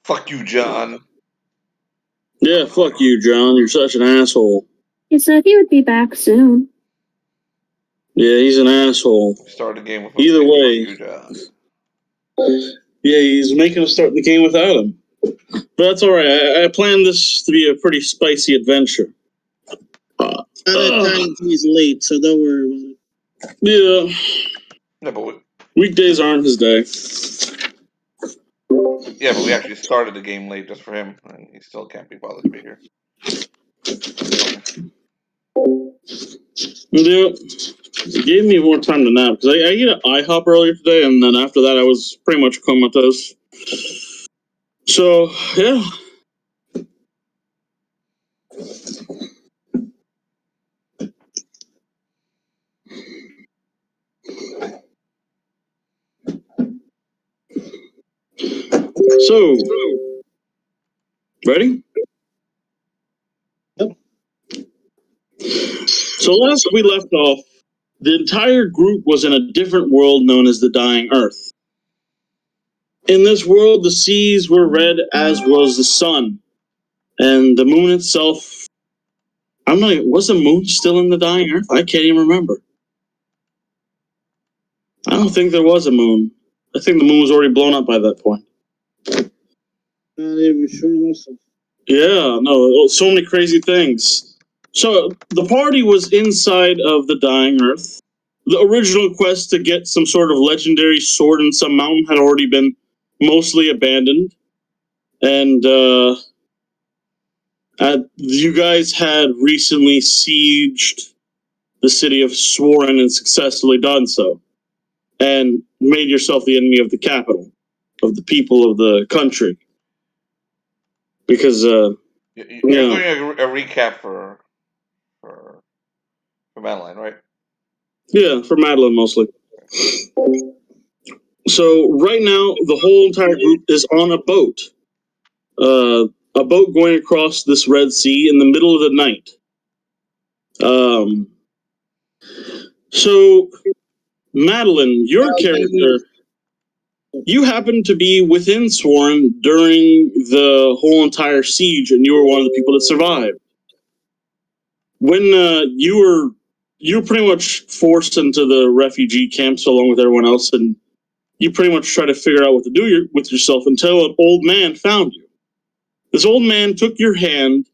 Fuck you, John. Yeah, fuck you, John. You're such an asshole. He said he would be back soon. Yeah, he's an asshole. Start the game with Either way. Fuck you, John. Yeah, he's making us start the game without him. But that's alright. I planned this to be a pretty spicy adventure. By that time, he's late, so don't worry about it. Yeah. Yeah, but weekdays aren't his day. Yeah, but we actually started the game late just for him, and he still can't be bothered to be here. Yeah. It gave me more time to nap, because I ate an IHOP earlier today, and then after that I was pretty much comatose. So, yeah. So, ready? Yep. So last we left off, the entire group was in a different world known as the Dying Earth. In this world, the seas were red, as was the sun. And the moon itself, was the moon still in the Dying Earth? I can't even remember. I don't think there was a moon. I think the moon was already blown up by that point. Not even sure myself. Yeah, no, so many crazy things. So the party was inside of the Dying Earth. The original quest to get some sort of legendary sword in some mountain had already been mostly abandoned. And you guys had recently sieged the city of Sworn and successfully done so. And made yourself the enemy of the capital, of the people of the country. Because, You're doing a recap for Madeline, right? Yeah, for Madeline mostly. So right now, the whole entire group is on a boat. A boat going across this Red Sea in the middle of the night. So, Madeline, your character, you happened to be within Sworn during the whole entire siege, and you were one of the people that survived. When you were pretty much forced into the refugee camps along with everyone else, and you pretty much try to figure out what to do with yourself until an old man found you. This old man took your hand,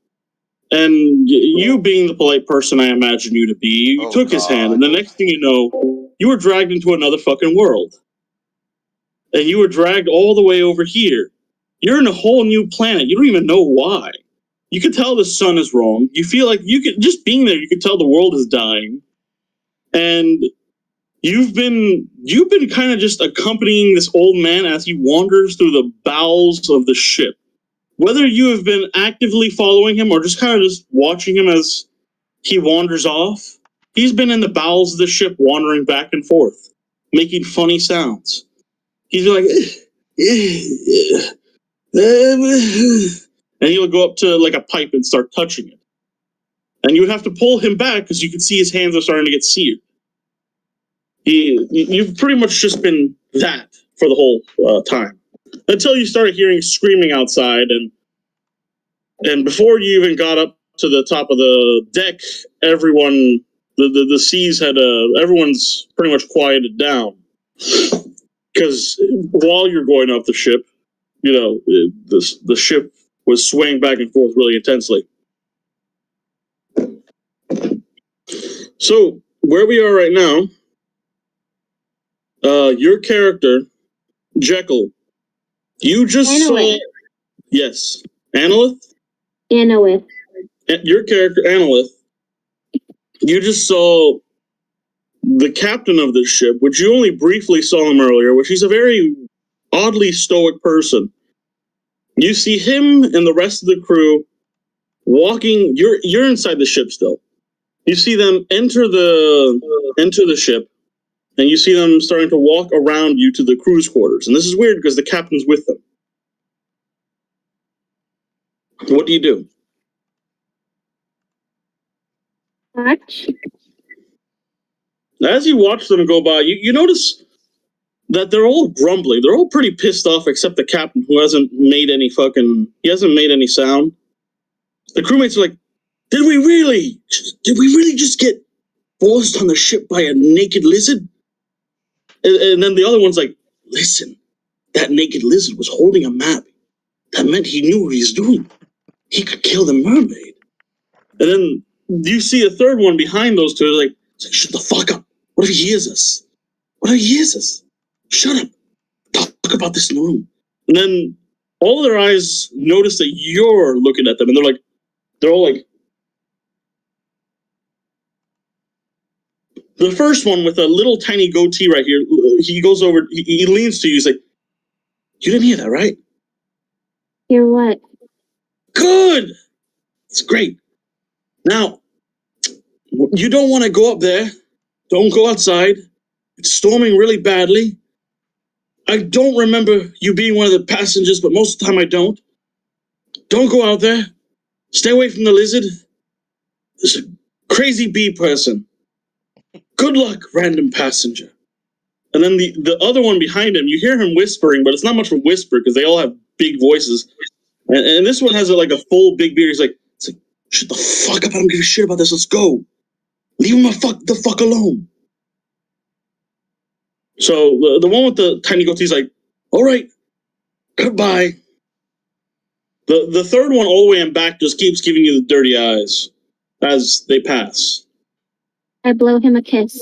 and you being the polite person I imagine you to be, you took his hand, and the next thing you know, you were dragged into another fucking world. And you were dragged all the way over here. You're in a whole new planet. You don't even know why. You could tell the sun is wrong. You feel like just being there, you could tell the world is dying. And you've been kind of just accompanying this old man as he wanders through the bowels of the ship. Whether you have been actively following him or just kind of just watching him as he wanders off, he's been in the bowels of the ship wandering back and forth, making funny sounds. He's like, and he'll go up to like a pipe and start touching it. And you would have to pull him back because you can see his hands are starting to get seared. You've pretty much just been that for the whole time. Until you started hearing screaming outside, and before you even got up to the top of the deck, everyone, the seas had everyone's pretty much quieted down. Because while you're going off the ship, the ship was swaying back and forth really intensely. So where we are right now, your character, Jekyll, you just saw. Yes. Analyth? Analyth. Your character, Analyth, you just saw the captain of this ship, which you only briefly saw him earlier, which he's a very oddly stoic person. You see him and the rest of the crew walking. You're inside the ship still. You see them enter the ship, and you see them starting to walk around you to the crew's quarters. And this is weird because the captain's with them. What do you do? Watch. As you watch them go by, you notice that they're all grumbling. They're all pretty pissed off, except the captain, who hasn't made any sound. The crewmates are like, Did we really just get forced on the ship by a naked lizard? And then the other one's like, listen, that naked lizard was holding a map. That meant he knew what he was doing. He could kill the mermaid. And then you see a third one behind those two. It's like, shut the fuck up. What if he hears us? Shut up. Talk about this in the room. And then all of their eyes notice that you're looking at them, and they're all like, the first one with a little tiny goatee right here, he goes over, he leans to you, he's like, you didn't hear that, right? Hear what? Good! It's great. Now, you don't want to go up there. Don't go outside. It's storming really badly. I don't remember you being one of the passengers, but most of the time I don't. Don't go out there. Stay away from the lizard. There's a crazy bee person. Good luck, random passenger. And then the other one behind him, you hear him whispering, but it's not much of a whisper because they all have big voices. And this one has a full big beard. He's like, shut the fuck up. I don't give a shit about this. Let's go. Leave him the fuck alone. So the one with the tiny goatee is like, all right, goodbye. The third one all the way in back just keeps giving you the dirty eyes as they pass. I blow him a kiss.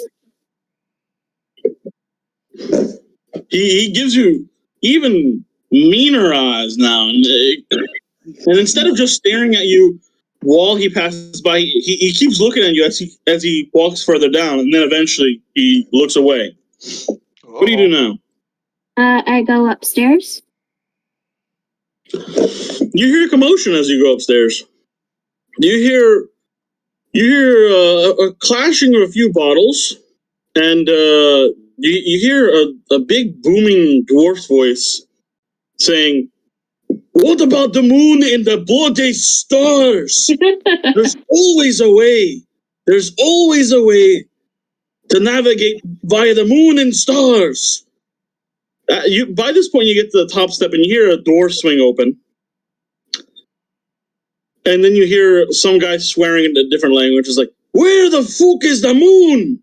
He gives you even meaner eyes now. And instead of just staring at you while he passes by, he keeps looking at you as he walks further down, and then eventually he looks away. What do you do now? I go upstairs. You hear commotion as you go upstairs. You hear a clashing of a few bottles, and you hear a big booming dwarf's voice saying, "What about the moon and the bloody stars? There's always a way. There's always a way to navigate via the moon and stars." By this point, you get to the top step and you hear a door swing open. And then you hear some guy swearing in a different language. It's like, where the fuck is the moon?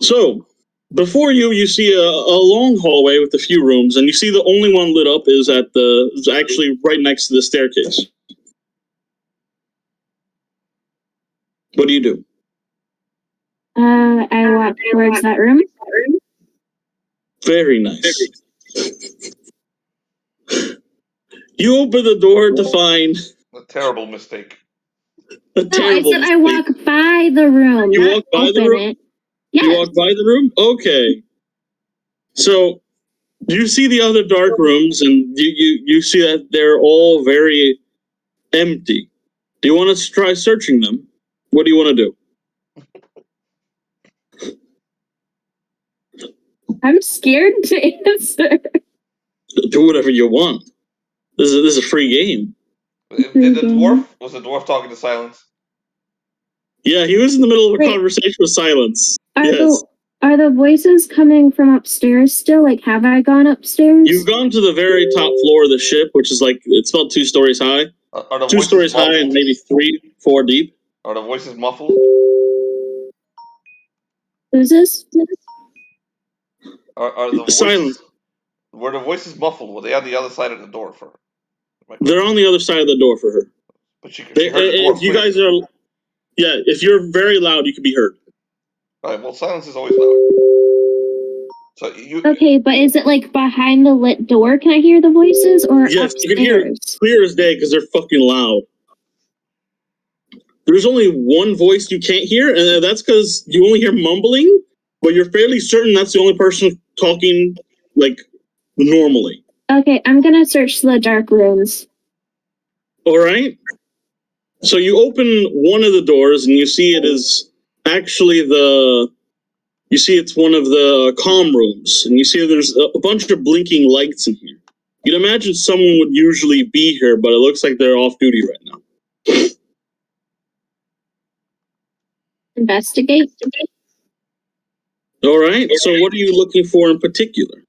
So, before you see a long hallway with a few rooms, and you see the only one lit up is actually right next to the staircase. What do you do? I walk towards that room. Very nice. You open the door to find a terrible mistake. No, I said I walk by the room. You walk by the room? Yes. You walk by the room? Okay. So you see the other dark rooms, and you see that they're all very empty. Do you want to try searching them? What do you want to do? I'm scared to answer. Do whatever you want. This is a free game. Did the dwarf? Was the dwarf talking to Silence? Yeah, he was in the middle of a conversation with Silence. Are the voices coming from upstairs still? Like, have I gone upstairs? You've gone to the very top floor of the ship, which is it's about 2 stories high. Are the 2 stories muffled? high and maybe 3, 4 deep. Are the voices muffled? Who's this? Are the voices, Silence? Were the voices muffled? Were they on the other side of the door for her? They're on the other side of the door for her. But she heard the dwarf. If you guys are, if you're very loud, you can be heard. All right. Well, Silence is always loud. So Okay, but is it behind the lit door? Can I hear the voices or yes, upstairs? you can hear it clear as day because they're fucking loud. There's only one voice you can't hear, and that's because you only hear mumbling, but you're fairly certain that's the only person talking normally. Okay, I'm gonna search the dark rooms. All right. So you open one of the doors, and you see it is actually it's one of the comm rooms, and you see there's a bunch of blinking lights in here. You'd imagine someone would usually be here, but it looks like they're off duty right now. Investigate? All right. So, what are you looking for in particular?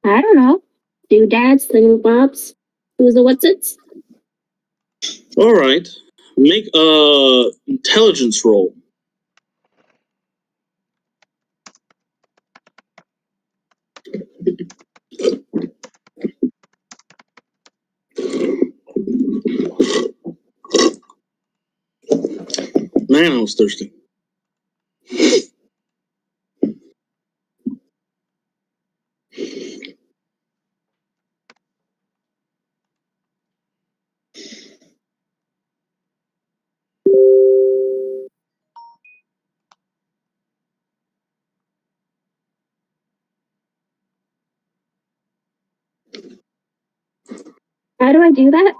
I don't know. Doodads, thingamabobs. Who's the what's-its? All right. Make a intelligence roll. Man, I was thirsty. How do I do that?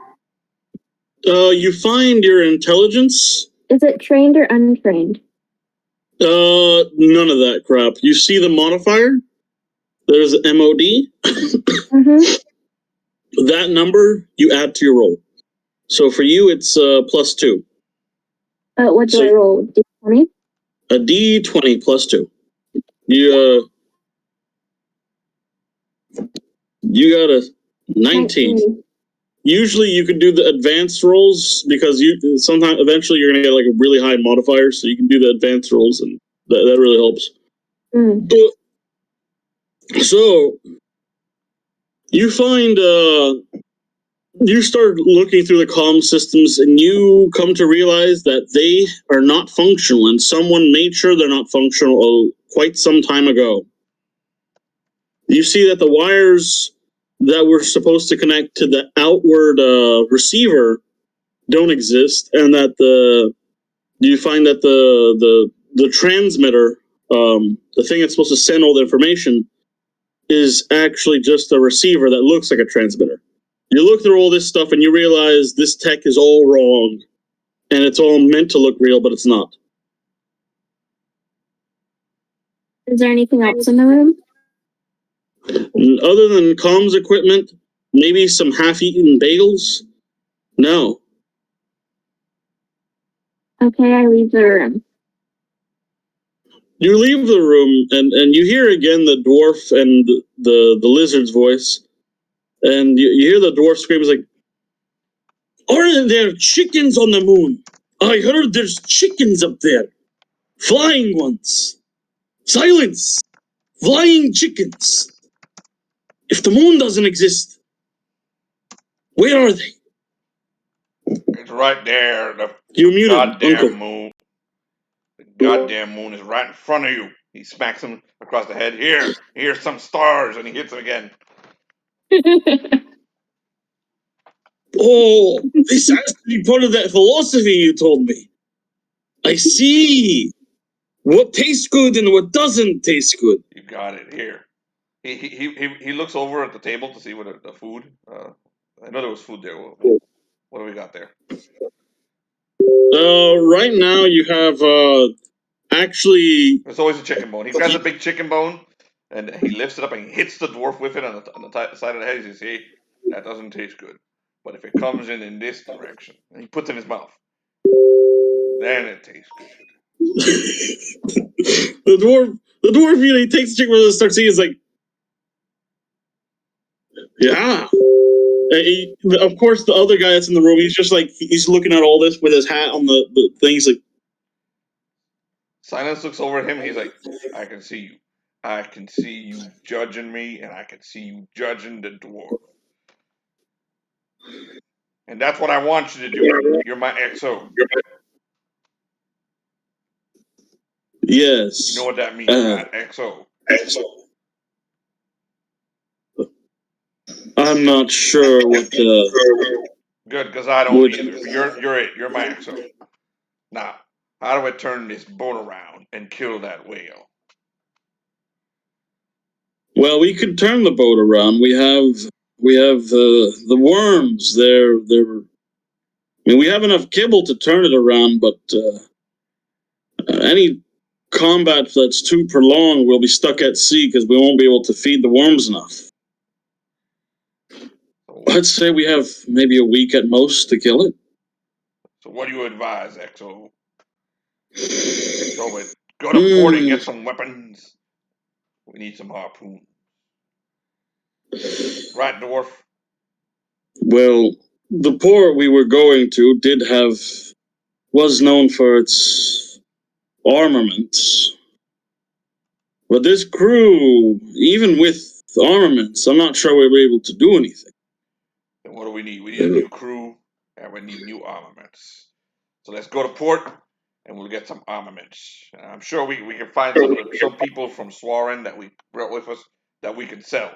You find your intelligence. Is it trained or untrained? None of that crap. You see the modifier? There's MOD. Mm-hmm. That number you add to your roll. So for you, it's +2. What do I roll? D20? A D20 +2. You got a 19. Usually you can do the advanced rolls because sometimes eventually you're gonna get like a really high modifier, so you can do the advanced rolls, and that really helps. Mm. So you find you start looking through the comm systems, and you come to realize that they are not functional, and someone made sure they're not functional quite some time ago. You see that the wires that were supposed to connect to the outward receiver don't exist, and that you find that the transmitter, the thing that's supposed to send all the information, is actually just a receiver that looks like a transmitter. You look through all this stuff and you realize this tech is all wrong, and it's all meant to look real, but it's not. Is there anything else in the room? Other than comms equipment, maybe some half-eaten bagels? No. Okay, I leave the room. You leave the room, and you hear again the dwarf and the lizard's voice, and you hear the dwarf scream, like, "Aren't there chickens on the moon? I heard there's chickens up there. Flying ones. Silence! Flying chickens. If the moon doesn't exist, where are they?" It's right there. You're muted, goddamn Uncle. moon. The goddamn moon is right in front of you. He smacks him across the head. Here's some stars, and he hits him again. Oh, this has to be part of that philosophy you told me. I see. What tastes good and what doesn't taste good. You got it. Here. He looks over at the table to see what the food. I know there was food there. What do we got there? Right now you have actually. There's always a chicken bone. He grabs a big chicken bone and he lifts it up and he hits the dwarf with it on the side of the head. He says, "See, that doesn't taste good. But if it comes in this direction," and he puts it in his mouth, then it tastes good. the dwarf, he takes the chicken and starts eating. It's like, yeah. Of course, the other guy that's in the room, he's just like, he's looking at all this with his hat on the thing. He's like, Silence looks over at him. He's like, "I can see you. I can see you judging me, and I can see you judging the dwarf. And that's what I want you to do. You're my XO. yes. You know what that means, right? XO. I'm not sure what Good, because I don't either. You're it. You're my XO. Now, how do I turn this boat around and kill that whale?" Well, we could turn the boat around. We have the worms. I mean, we have enough kibble to turn it around, but any combat that's too prolonged, we'll be stuck at sea because we won't be able to feed the worms enough. I'd say we have maybe a week at most to kill it. So what do you advise, XO? Go to port and get some weapons We need some harpoons. Right, dwarf? Well, the port we were going to was known for its armaments. But this crew, even with armaments, I'm not sure we were able to do anything. Then what do we need? We need a new crew, and we need new armaments. So let's go to port, and we'll get some armaments. And I'm sure we can find some people from Swarren that we brought with us that we can sell,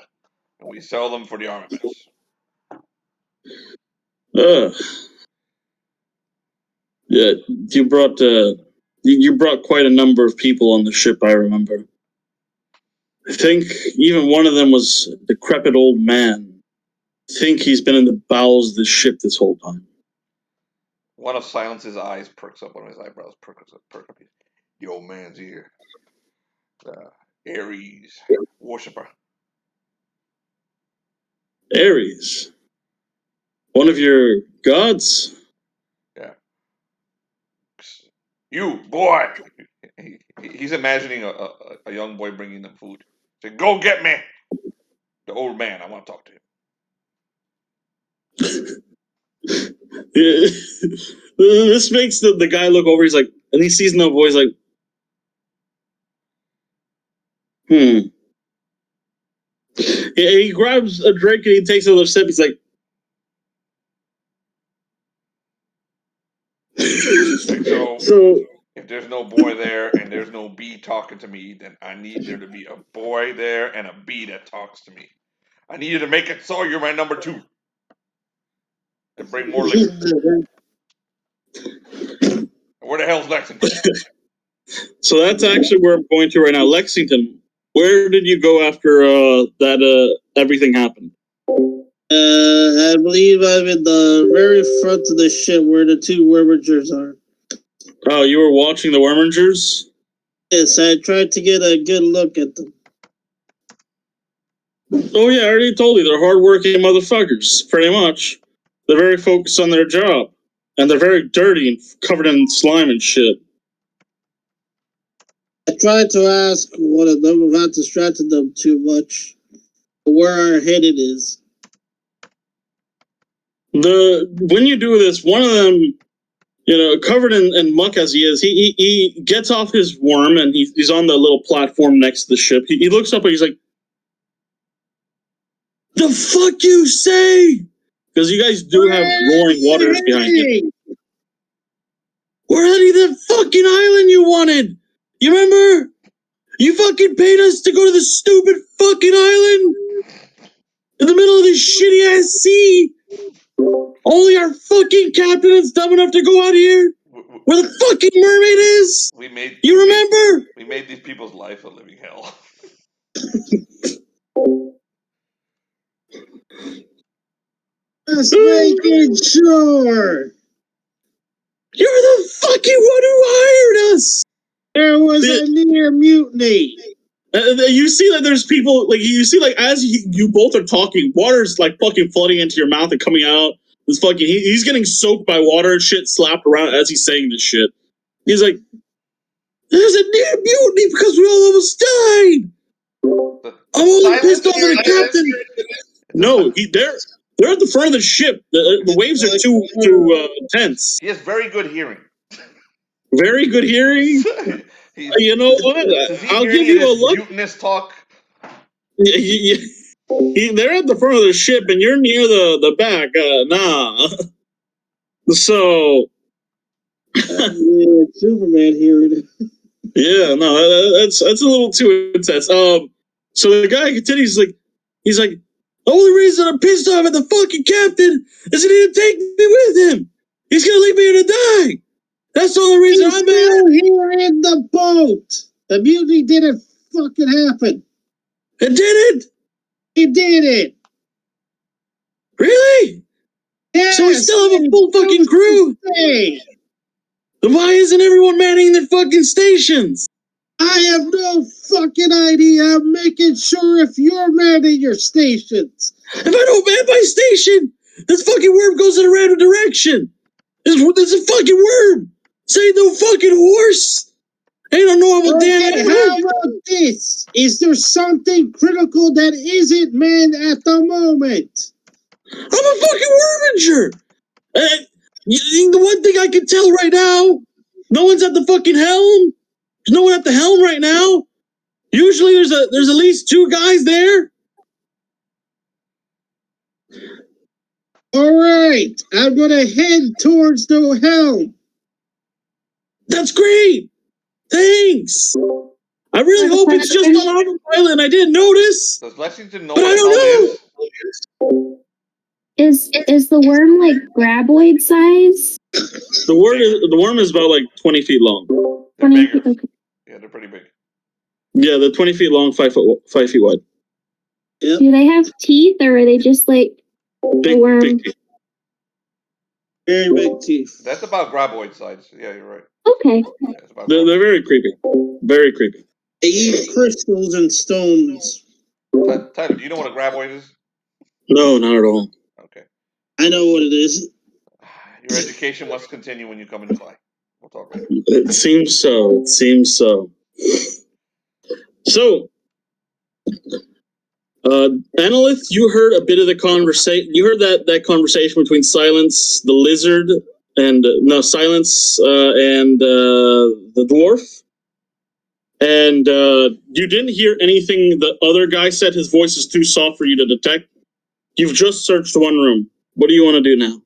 and we sell them for the armaments. Yeah, you brought quite a number of people on the ship, I remember. I think even one of them was a decrepit old man. I think he's been in the bowels of the ship this whole time. One of Silence's eyes perks up, one of his eyebrows perks up. The old man's here. Ares worshipper. Ares? One of your gods? Yeah. You, boy! He's imagining a young boy bringing them food. Say, go get me the old man. I want to talk to him. This makes the guy look over. He's like, and he sees no voice. Like, He grabs a drink and he takes another sip. He's like, so if there's no boy there and there's no bee talking to me, then I need there to be a boy there and a bee that talks to me. I need you to make it so you're my number 2. And bring more liquor. Where the hell's Lexington? So that's actually where I'm going to right now. Lexington, where did you go after that everything happened? I believe I'm in the very front of the ship where the 2 Wormingers are. Oh, you were watching the Wormingers? Yes, I tried to get a good look at them. Oh yeah, I already told you, they're hardworking motherfuckers, pretty much. They're very focused on their job. And they're very dirty and covered in slime and shit. I tried to ask one of them without distracting them too much where our headed is. When you do this, one of them, covered in muck as he is, he gets off his worm and he's on the little platform next to the ship. He looks up and he's like, "The fuck you say?" Because you guys do have roaring waters behind you. We're heading to the fucking island you wanted. You remember? You fucking paid us to go to the stupid fucking island in the middle of this shitty ass sea. Only our fucking captain is dumb enough to go out here where the fucking mermaid is. You remember? We made these people's life a living hell. Just making sure. You're the fucking one who hired us. There was a near mutiny. You see that there's people, like, you see, like, as you both are talking, water's, like, fucking flooding into your mouth and coming out. This fucking, he's getting soaked by water and shit slapped around as he's saying this shit. He's like, there's a near mutiny because we all almost died. I'm only pissed off at the captain. No, they're at the front of the ship. The waves are too tense. He has very good hearing. Very good hearing? You know what? I'll give you a look. Mutinous talk. They're at the front of the ship and you're near the back. Nah. So. Superman hearing. Yeah, no, that's a little too intense. So the guy continues, he's like, the only reason I'm pissed off at the fucking captain is that he didn't take me with him. He's gonna leave me here to die. That's the only reason I'm here in the boat. The mutiny didn't fucking happen. It didn't? It didn't. Really? Yeah. So we still have a full fucking crew? Then why isn't everyone manning their fucking stations? I have no fucking idea. I'm making sure if you're manning your stations. If I don't man my station, this fucking worm goes in a random direction. This is a fucking worm. This ain't no fucking horse. Ain't a normal damn Okay, animal. how about this? Is there something critical that isn't manned at the moment? I'm a fucking wormager. The one thing I can tell right now, no one's at the fucking helm. There's no one at the helm right now. Usually there's at least 2 guys there. All right, I'm gonna head towards the helm. That's great. Thanks. I really hope it's just on autopilot and I didn't notice. Does Lexington know But what I a helm don't is? Is the worm like graboid size? The worm is about like 20 feet long. They're 20 bigger. feet, okay. Yeah, they're pretty big. Yeah, they're 20 feet long, 5 feet wide. Yep. Do they have teeth, or are they just like Big, a worm? big teeth. Very big teeth. That's about graboid size. Yeah, you're right. Okay. Yeah, it's about They're graboid. very creepy. Very creepy. They eat crystals and stones. Tyler, do you know what a graboid is? No, not at all. Okay. I know what it is. Your education must continue when you come into play. We'll talk later. It seems so. It seems so. So, Annalith, you heard a bit of the conversation. You heard that conversation between Silence, the lizard, and Silence and the dwarf. And you didn't hear anything the other guy said. His voice is too soft for you to detect. You've just searched one room. What do you want to do now?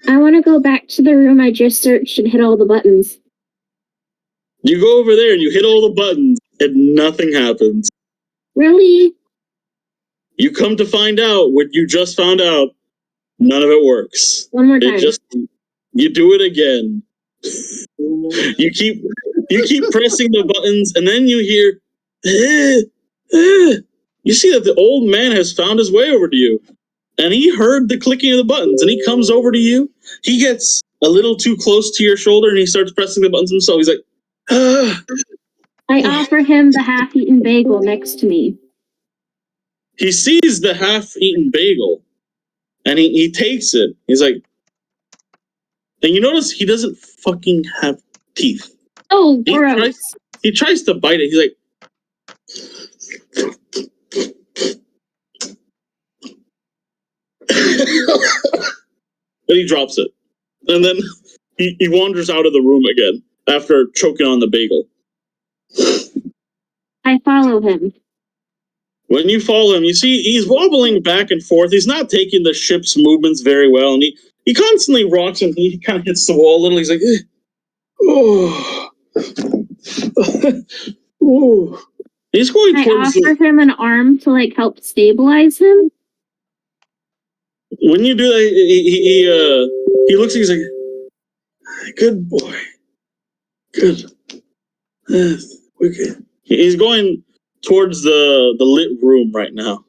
I want to go back to the room I just searched and hit all the buttons. You go over there and you hit all the buttons and nothing happens. Really? You come to find out what you just found out. None of it works. One more time. You do it again. You keep pressing the buttons, and then you hear, you see that the old man has found his way over to you, and he heard the clicking of the buttons, and he comes over to you. He gets a little too close to your shoulder, and he starts pressing the buttons himself. He's like, I offer him the half-eaten bagel next to me. He sees the half-eaten bagel, and he takes it. He's like, and you notice he doesn't fucking have teeth. Oh, gross. He tries to bite it. He's like, and he drops it. And then he wanders out of the room again after choking on the bagel. I follow him. When you follow him, you see he's wobbling back and forth. He's not taking the ship's movements very well, and he constantly rocks and he kind of hits the wall a little. He's like, oh. Oh. He's going towards. I offer him an arm to like help stabilize him. When you do that, he looks. He's like, "Good boy, good." Okay. He's going towards the lit room right now.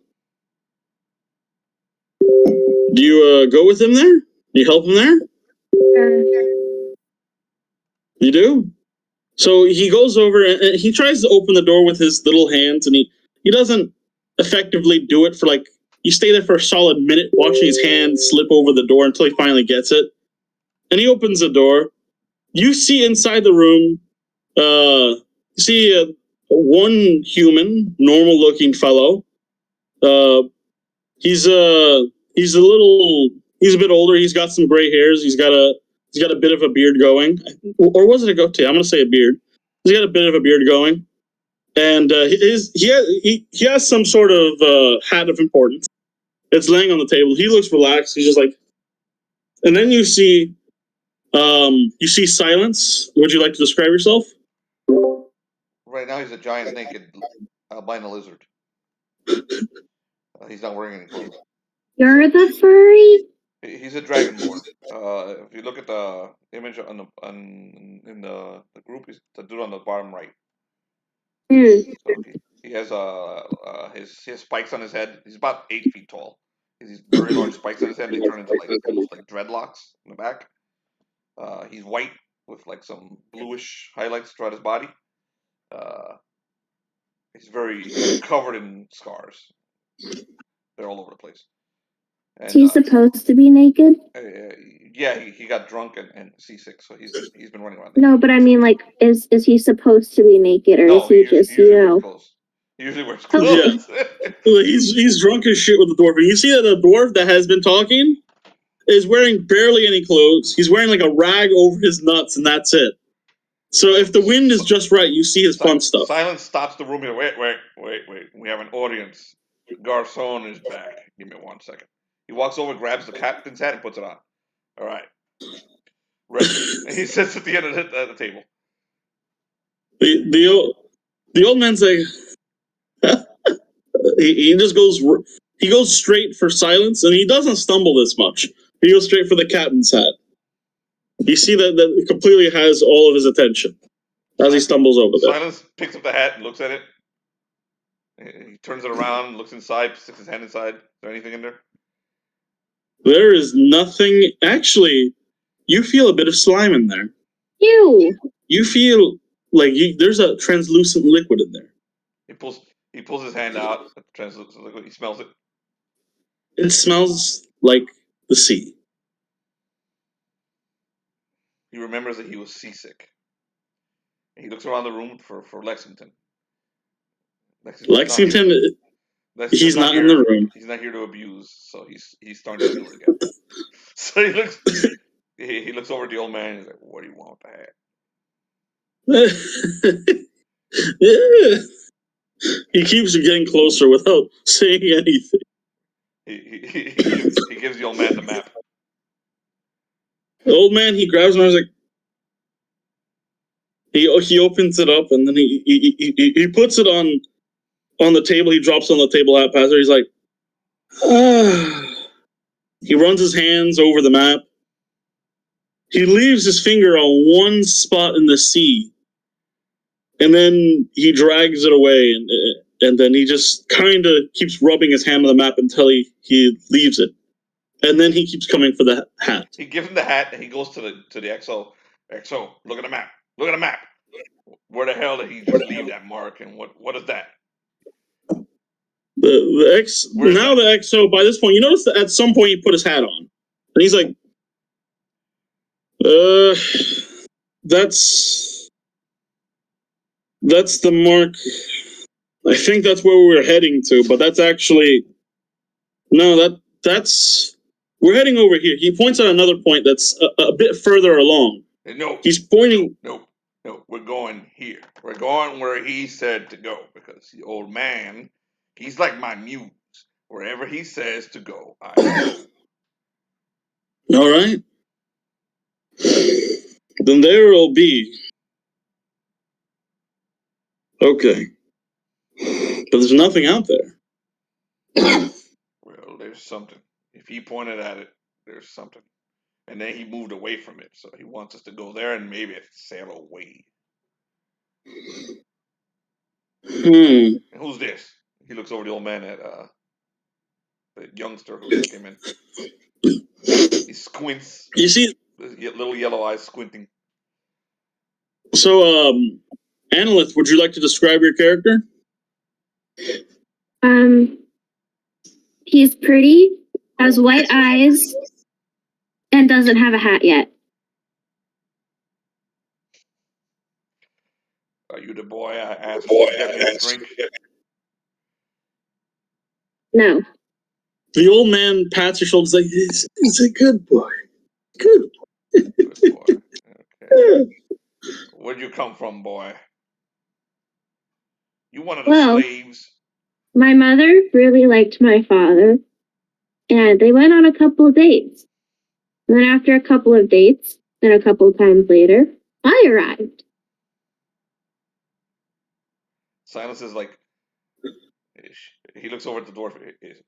Do you go with him there? Do you help him there? You do? So he goes over and he tries to open the door with his little hands, and he doesn't effectively do it for like, you stay there for a solid minute watching his hand slip over the door until he finally gets it. And he opens the door. You see inside the room, you see one human, normal looking fellow. He's a bit older. He's got some gray hairs. He's got a bit of a beard going, or was it a goatee? I'm gonna say a beard. He's got a bit of a beard going, and he has some sort of hat of importance. It's laying on the table. He looks relaxed. He's just like, and then you see Silence. Would you like to describe yourself? Right now, he's a giant naked albino lizard. He's not wearing any clothes. You're the furry? He's a dragonborn. If you look at the image in the group, he's the dude on the bottom right. So he has his spikes on his head. He's about 8 feet tall. These very large spikes on his head. They turn into like almost like dreadlocks in the back. He's white with like some bluish highlights throughout his body. He's covered in scars. They're all over the place. Is And he supposed to be naked? yeah, he got drunk and seasick, so he's been running around. No, but I mean, like, is he supposed to be naked, or No, is he just, usually wears clothes. He usually wears clothes. Okay. Yeah. He's drunk as shit with the dwarf. And you see that the dwarf that has been talking is wearing barely any clothes. He's wearing like a rag over his nuts, and that's it. So if the wind is just right, you see his fun stuff. Silence stops the room here. Wait. We have an audience. Garcon is back. Give me 1 second. He walks over, grabs the captain's hat, and puts it on. All right. Ready. And he sits at the end of the table. The old man's like, he just goes straight for silence, and he doesn't stumble this much. He goes straight for the captain's hat. You see that it completely has all of his attention as he stumbles over there. Silence picks up the hat and looks at it. He turns it around, looks inside, sticks his hand inside. Is there anything in there? There is nothing. Actually, you feel a bit of slime in there. Ew. You feel like there's a translucent liquid in there. He pulls his hand out. Translucent liquid. He smells it. It smells like the sea. He remembers that he was seasick. He looks around the room for Lexington. Lexington, he's not in the room. He's not here to abuse, so he's starting to do it again. So he looks over at the old man and he's like, "What do you want with the hat?" Yeah. He keeps getting closer without saying anything. He gives the old man the map. The old man, he grabs him and he's like, he opens it up and then he puts it on the table. He drops it on the table haphazard. He's like, He runs his hands over the map. He leaves his finger on one spot in the sea, and then he drags it away, and then he just kind of keeps rubbing his hand on the map until he leaves it, and then he keeps coming for the hat. He gives him the hat, and he goes to the XO. XO, look at the map. Look at the map. Where the hell did he just leave that mark? And what is that? The XO. By this point, you notice that at some point he put his hat on, and he's like, that's the mark. I think that's where we're heading to, but that's actually that's we're heading over here. He points at another point that's a bit further along. No, he's pointing. No, we're going here. We're going where he said to go, because the old man, he's like my muse. Wherever he says to go, I go. All right. Then there will be. Okay. But there's nothing out there. Well, there's something. If he pointed at it, there's something. And then he moved away from it, so he wants us to go there and maybe sail away. And who's this? He looks over the old man at the youngster who just came in. He squints. You see, little yellow eyes squinting. So, Annalith, would you like to describe your character? He's pretty, has white eyes, and doesn't have a hat yet. Are you the boy I asked to get me a drink? No. The old man pats your shoulders like, he's a good boy. Good boy. Good boy. Okay. Where'd you come from, boy? You one of the slaves? My mother really liked my father, and they went on a couple of dates. And then after a couple of dates, and a couple of times later, I arrived. Silence is like, he looks over at the dwarf. Is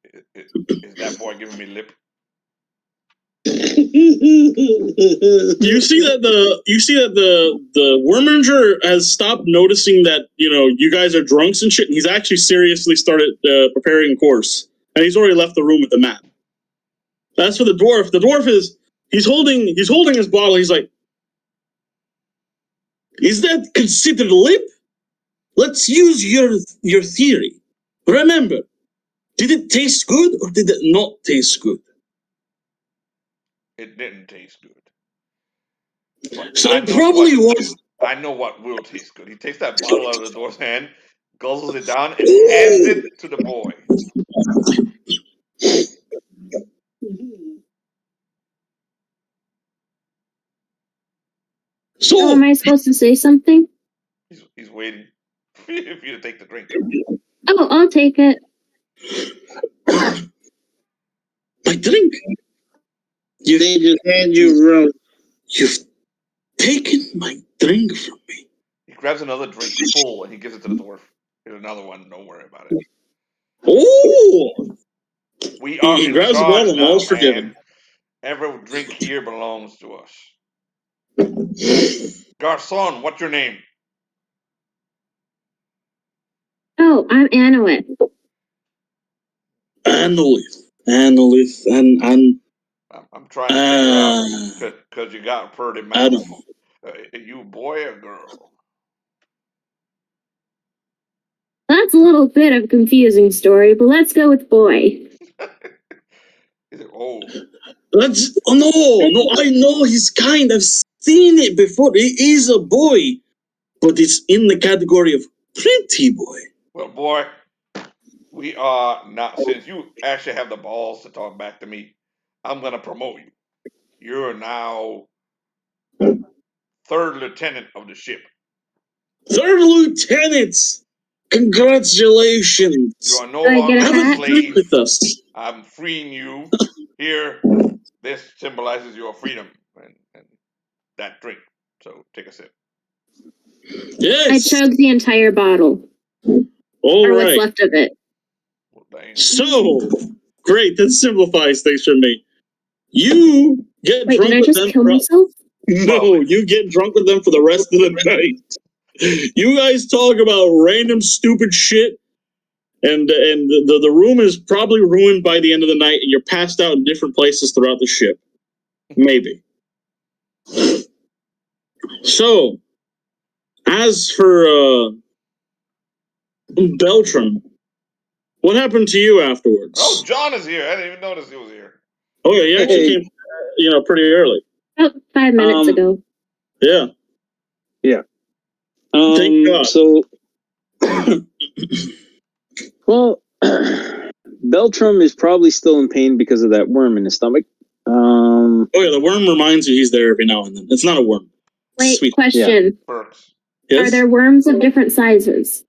that boy giving me lip? You see that the Worminger has stopped noticing that you guys are drunks and shit, and he's actually seriously started preparing a course, and he's already left the room with the map. That's for the dwarf. The dwarf he's holding his bottle. He's like, is that considered lip? Let's use your theory. Remember, did it taste good or did it not taste good? It didn't taste good. But So it probably was. I know what will taste good. He takes that bottle out of the dwarf's hand, guzzles it down, and hands it to the boy. So am I supposed to say something? He's waiting for you to take the drink. Oh, I'll take it. My drink. They just hand you rum. You've taken my drink from me. He grabs another drink full and he gives it to the dwarf. Here's another one. Don't worry about it. Oh! We are He in grabs the charge bottle and now, all's man. forgiven. Every drink here belongs to us. Garçon, what's your name? Oh, I'm Annalyn. Annalith, and I'm trying to figure out because you got a pretty mouth. I don't know. Are you a boy or girl? That's a little bit of a confusing story, but let's go with boy. Is it old? No, I know his kind. I've seen it before. He is a boy, but it's in the category of pretty boy. Well, boy, we are not. Since you actually have the balls to talk back to me, I'm gonna promote you. You're now third lieutenant of the ship. Third lieutenants, congratulations. You are no Do I get longer a a hat? slave. With us. I'm freeing you. Here, this symbolizes your freedom and that drink. So take a sip. Yes. I chugged the entire bottle. All or right. what's left of it. So, great. That simplifies things for me. You get Wait, drunk did I with just them. kill myself? No, you get drunk with them for the rest of the night. You guys talk about random stupid shit, and the room is probably ruined by the end of the night, and you're passed out in different places throughout the ship. Maybe. So, as for Beltram, what happened to you afterwards? Oh, John is here. I didn't even notice he was here. Oh yeah, he actually came, pretty early. About 5 minutes ago. Yeah. Yeah. Thank God. So, well, Beltram is probably still in pain because of that worm in his stomach. Oh yeah, the worm reminds you he's there every now and then. It's not a worm. Wait, Sweet. question. Yeah. Are there worms of different sizes?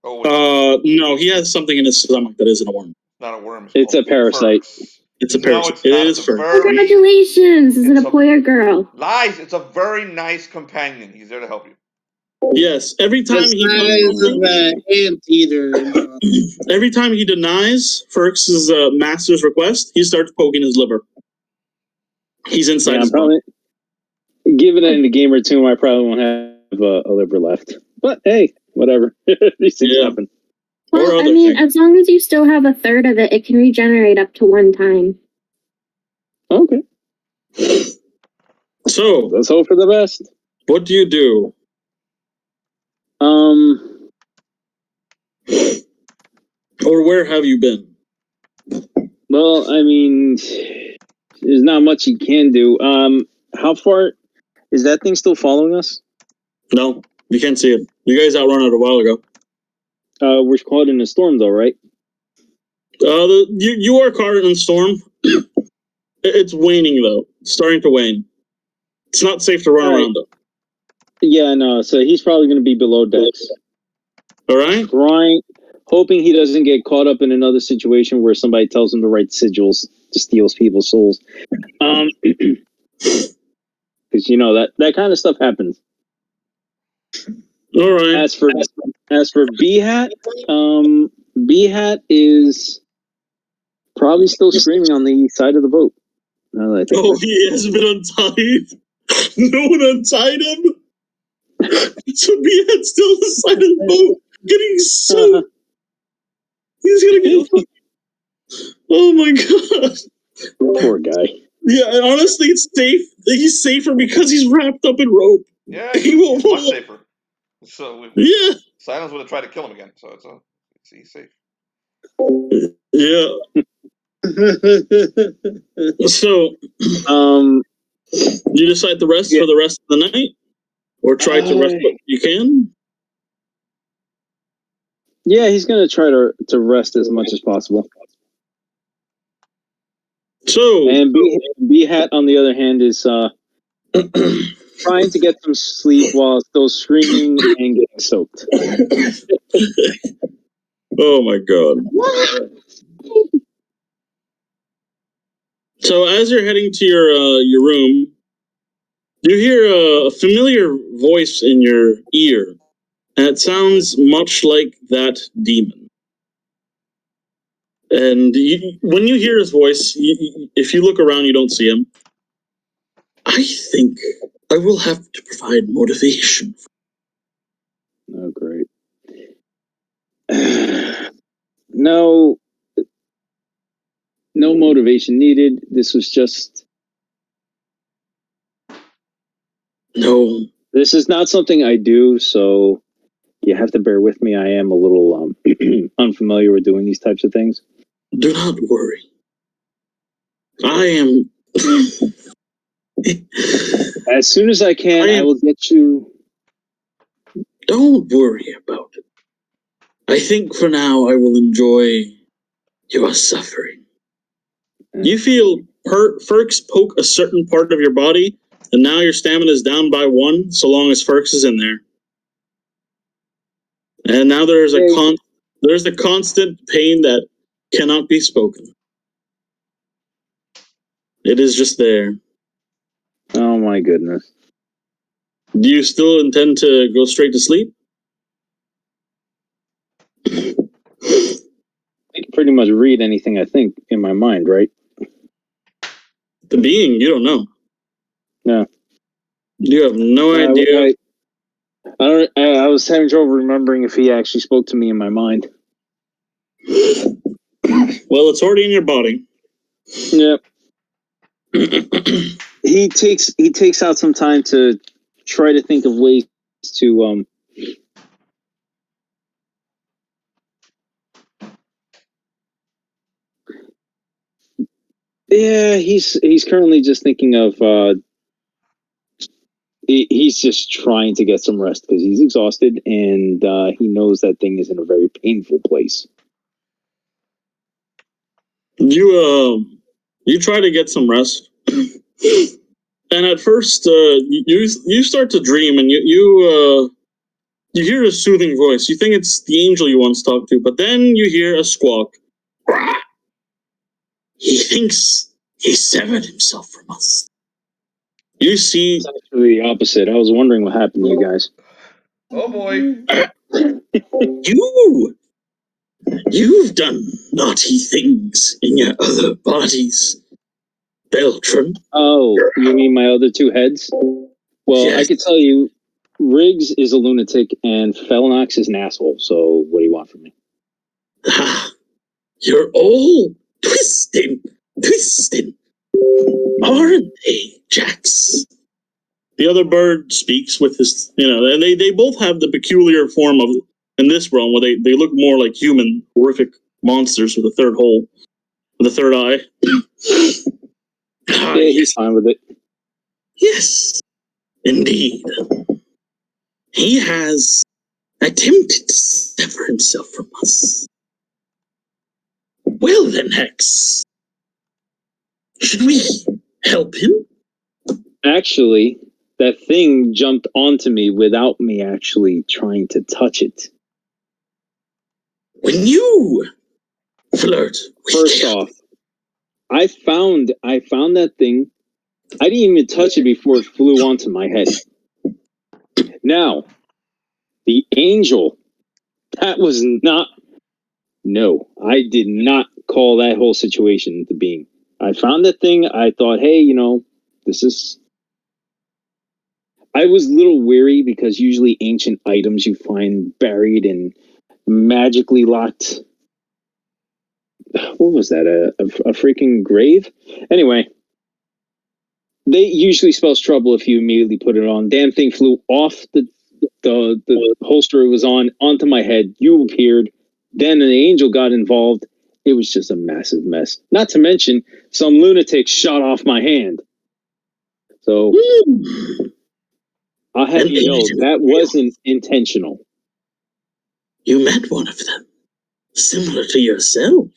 No, he has something in his stomach that isn't a worm. Not a worm. It's a parasite. It's a parasite. No, it's It not. is Congratulations! Is it a boy or girl? Lies. It's a very nice companion. He's there to help you. Yes. Every time every time he denies Ferks's master's request, he starts poking his liver. He's inside his probably, given it in a game or two, I probably won't have a liver left. But hey, whatever. These things happen. Well, I mean, as long as you still have a third of it, it can regenerate up to 1 time. Okay. So let's hope for the best. What do you do? Or where have you been? Well, I mean, there's not much you can do. How far is that thing still following us? No, you can't see it. You guys outrun it a while ago. We're caught in a storm, though, right? You are caught in a storm. It's waning though. It's starting to wane. It's not safe to run around though. Yeah, I know. So he's probably going to be below decks. All right. Trying, hoping he doesn't get caught up in another situation where somebody tells him to write sigils to steal people's souls. Because that kind of stuff happens. All right. As for B-Hat, B-Hat is probably still screaming on the side of the boat. He hasn't been untied. No one untied him. So B-Hat's still on the side of the boat, getting so. He's gonna get. Oh my god. Poor guy. Yeah, and honestly, it's safe. He's safer because he's wrapped up in rope. Yeah, he's much safer. So Silence would have tried to kill him again. So he's safe. Yeah. So, you decide to rest for the rest of the night, or try to rest what you can. Yeah, he's gonna try to rest as much as possible. So, and B Hat on the other hand is trying to get some sleep while still screaming and getting soaked. Oh my god! So as you're heading to your room, you hear a familiar voice in your ear, and it sounds much like that demon. And when you hear his voice, if you look around, you don't see him. I think I will have to provide motivation. Oh, great. No motivation needed. This was just... No. This is not something I do, so you have to bear with me. I am a little unfamiliar with doing these types of things. Do not worry. I am... As soon as I can, I will get you... Don't worry about it. I think for now I will enjoy your suffering. You feel Ferks poke a certain part of your body, and now your stamina is down by 1, so long as Ferks is in there. And now there's a constant pain that cannot be spoken. It is just there. Oh my goodness. Do you still intend to go straight to sleep? I can pretty much read anything I think in my mind, right? The being, you don't know. No. You have no idea. I was having trouble remembering if he actually spoke to me in my mind. Well, it's already in your body. Yep. He takes out some time to try to think of ways to yeah, he's currently just thinking of he's just trying to get some rest because he's exhausted and he knows that thing is in a very painful place. You try to get some rest. And at first, you start to dream, and you hear a soothing voice. You think it's the angel you once talked to, but then you hear a squawk. He thinks he severed himself from us. You see... It's actually the opposite. I was wondering what happened to you guys. Oh boy. You've done naughty things in your other bodies, Beltran. Oh, you mean my other two heads? Well, yes. I could tell you, Riggs is a lunatic and Felnox is an asshole, so what do you want from me? You're all twisted, aren't they, Jax? The other bird speaks with his, and they both have the peculiar form of, in this realm, where they look more like human, horrific monsters with a third hole, with a third eye. Yeah, he's fine with it. Yes, indeed. He has attempted to sever himself from us. Well then, Hex, should we help him? Actually, that thing jumped onto me without me actually trying to touch it. When you flirt with First off, I found that thing. I didn't even touch it before it flew onto my head. Now, the angel, that was not... No, I did not call that whole situation into being. I found that thing. I thought, hey, this is... I was a little weary because usually ancient items you find buried and magically locked. What was that? A freaking grave? Anyway, they usually spells trouble if you immediately put it on. Damn thing flew off the holster it was on onto my head. You appeared. Then an angel got involved, It was just a massive mess. Not to mention, some lunatic shot off my hand. So, I'll have you know, that wasn't intentional. You met one of them. Similar to yourself.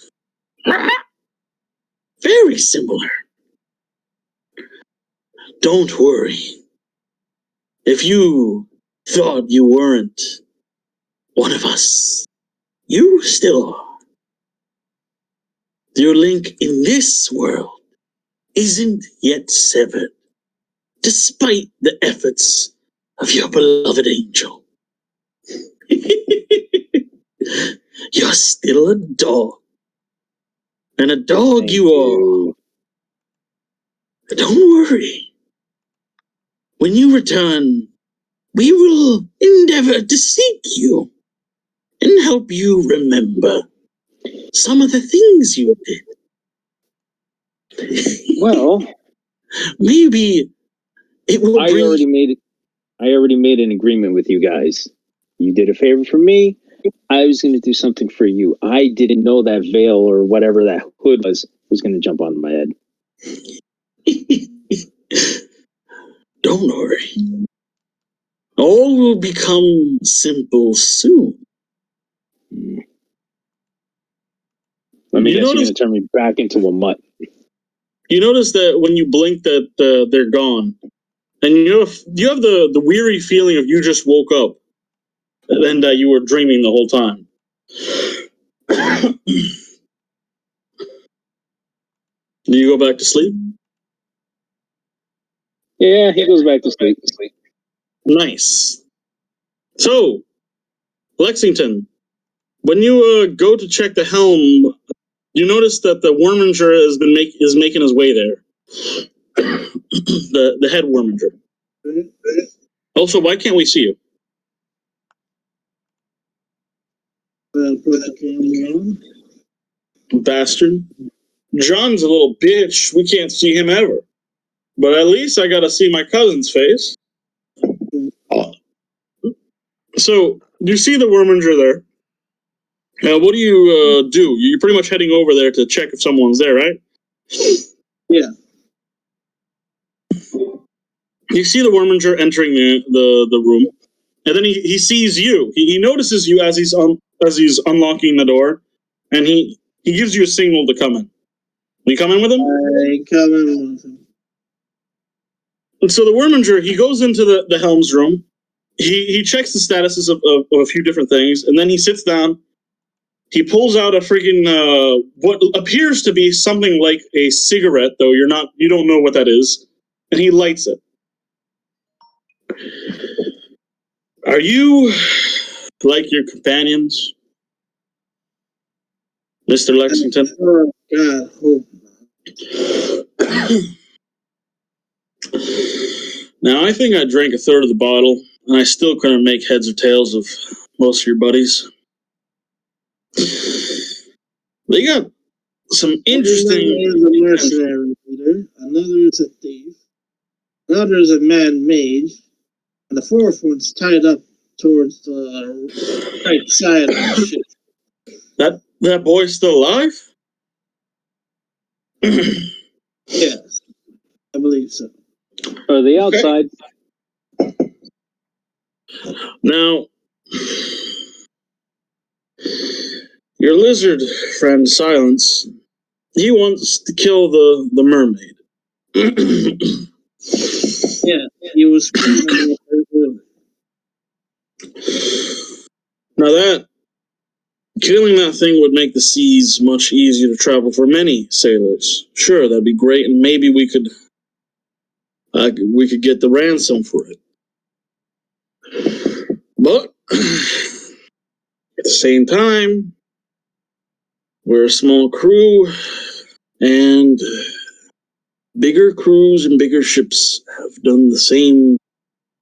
Very similar. Don't worry. If you thought you weren't one of us, you still are. Your link in this world isn't yet severed, despite the efforts of your beloved angel. You're still a dog. And a dog Thank you are. Don't worry. When you return, we will endeavor to seek you and help you remember some of the things you did. Well, maybe it will I already made an agreement with you guys. You did a favor for me. I was going to do something for you. I didn't know that veil or whatever that hood was going to jump on my head. Don't worry. All will become simple soon. Let me guess, you're going to turn me back into a mutt. You notice that when you blink that they're gone. And you have the weary feeling of you just woke up. And that you were dreaming the whole time. Do you go back to sleep? Yeah, he goes back to sleep. Nice. So, Lexington, when you go to check the helm, you notice that the Worminger is making his way there. the head Worminger. Also, why can't we see you? Put the camera on. Bastard. John's a little bitch. We can't see him ever. But at least I gotta see my cousin's face. So, you see the Worminger there. Now, what do you do? You're pretty much heading over there to check if someone's there, right? Yeah. You see the Worminger entering the room, and then he sees you. He notices you as he's unlocking the door, and he gives you a signal to come in. You come in with him? I come in with him. And so the Worminger, he goes into the helm's room. He checks the statuses of a few different things, and then he sits down. He pulls out a freaking what appears to be something like a cigarette, though you don't know what that is, and he lights it. Are you like your companions, Mr. Lexington? Oh, God. Oh. Now, I think I drank a third of the bottle, and I still couldn't make heads or tails of most of your buddies. They got some interesting... One is a mercenary leader, another is a thief, another is a man mage, and the fourth one's tied up towards the right side of the ship. That boy's still alive? Yes, I believe so. Are they outside? Now, your lizard friend, Silence, he wants to kill the mermaid. Yeah, he was screaming. Now killing that thing would make the seas much easier to travel for many sailors. Sure, that'd be great, and maybe we could get the ransom for it. But at the same time, we're a small crew, and bigger crews and bigger ships have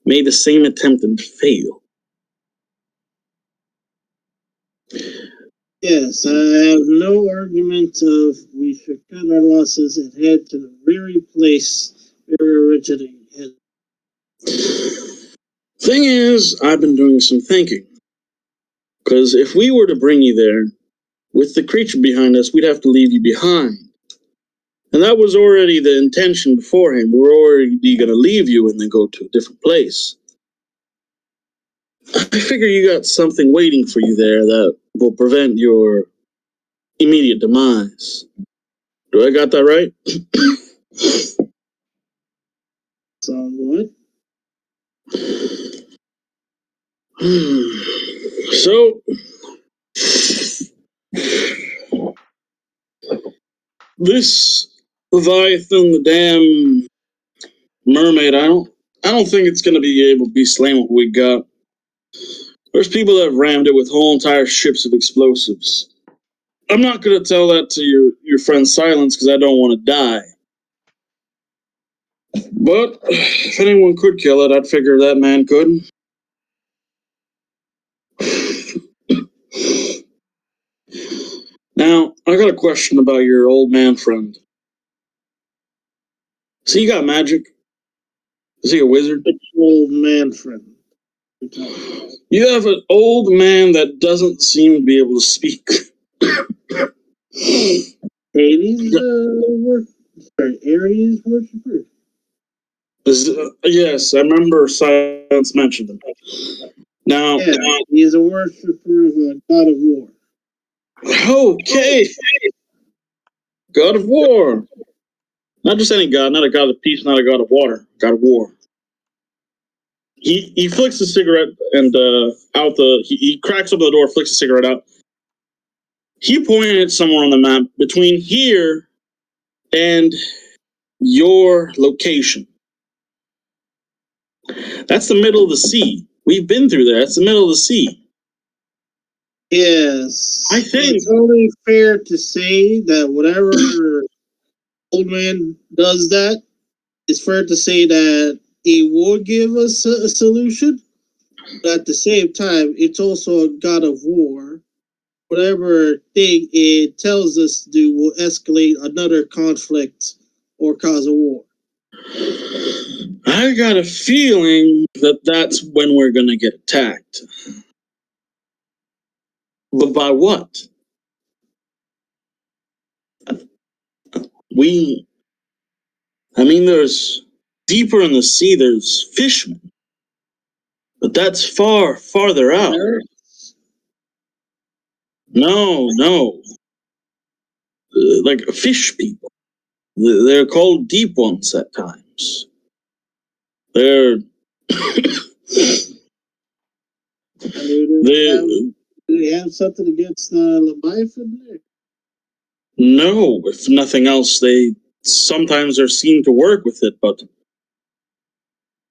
made the same attempt and failed. Yes, I have no argument of we should cut our losses and head to the very place we were originally headed. Thing is, I've been doing some thinking. Because if we were to bring you there, with the creature behind us, we'd have to leave you behind. And that was already the intention beforehand. We're already going to leave you and then go to a different place. I figure you got something waiting for you there that will prevent your immediate demise. Do I got that right? Somewhat. So, this Leviathan, the damn mermaid, I don't think it's going to be able to be slain what we got. There's people that have rammed it with whole entire ships of explosives. I'm not going to tell that to your friend Silence because I don't want to die. But if anyone could kill it, I'd figure that man could. Now, I got a question about your old man friend. So you got magic? Is he a wizard? Old man friend. You have an old man that doesn't seem to be able to speak. Aries Aries worshiper. Yes, I remember Silence mentioned him. Now, he is a worshiper of a god of war. Okay. God of war. Not just any god, not a god of peace, not a god of water, god of war. He flicks a cigarette and he cracks open the door, flicks a cigarette out. He pointed it somewhere on the map between here and your location. That's the middle of the sea. We've been through there. That's the middle of the sea. Yes. I think it's only fair to say that whatever old man does that, it's fair to say that he would give us a solution. But at the same time, it's also a god of war. Whatever thing it tells us to do will escalate another conflict or cause a war. I got a feeling that that's when we're going to get attacked. But by what? There's deeper in the sea, there's fishmen. But that's farther out. No. Like fish people. They're called deep ones at times. They're... Do they have something against Leviathan there? No, if nothing else, they sometimes are seen to work with it, but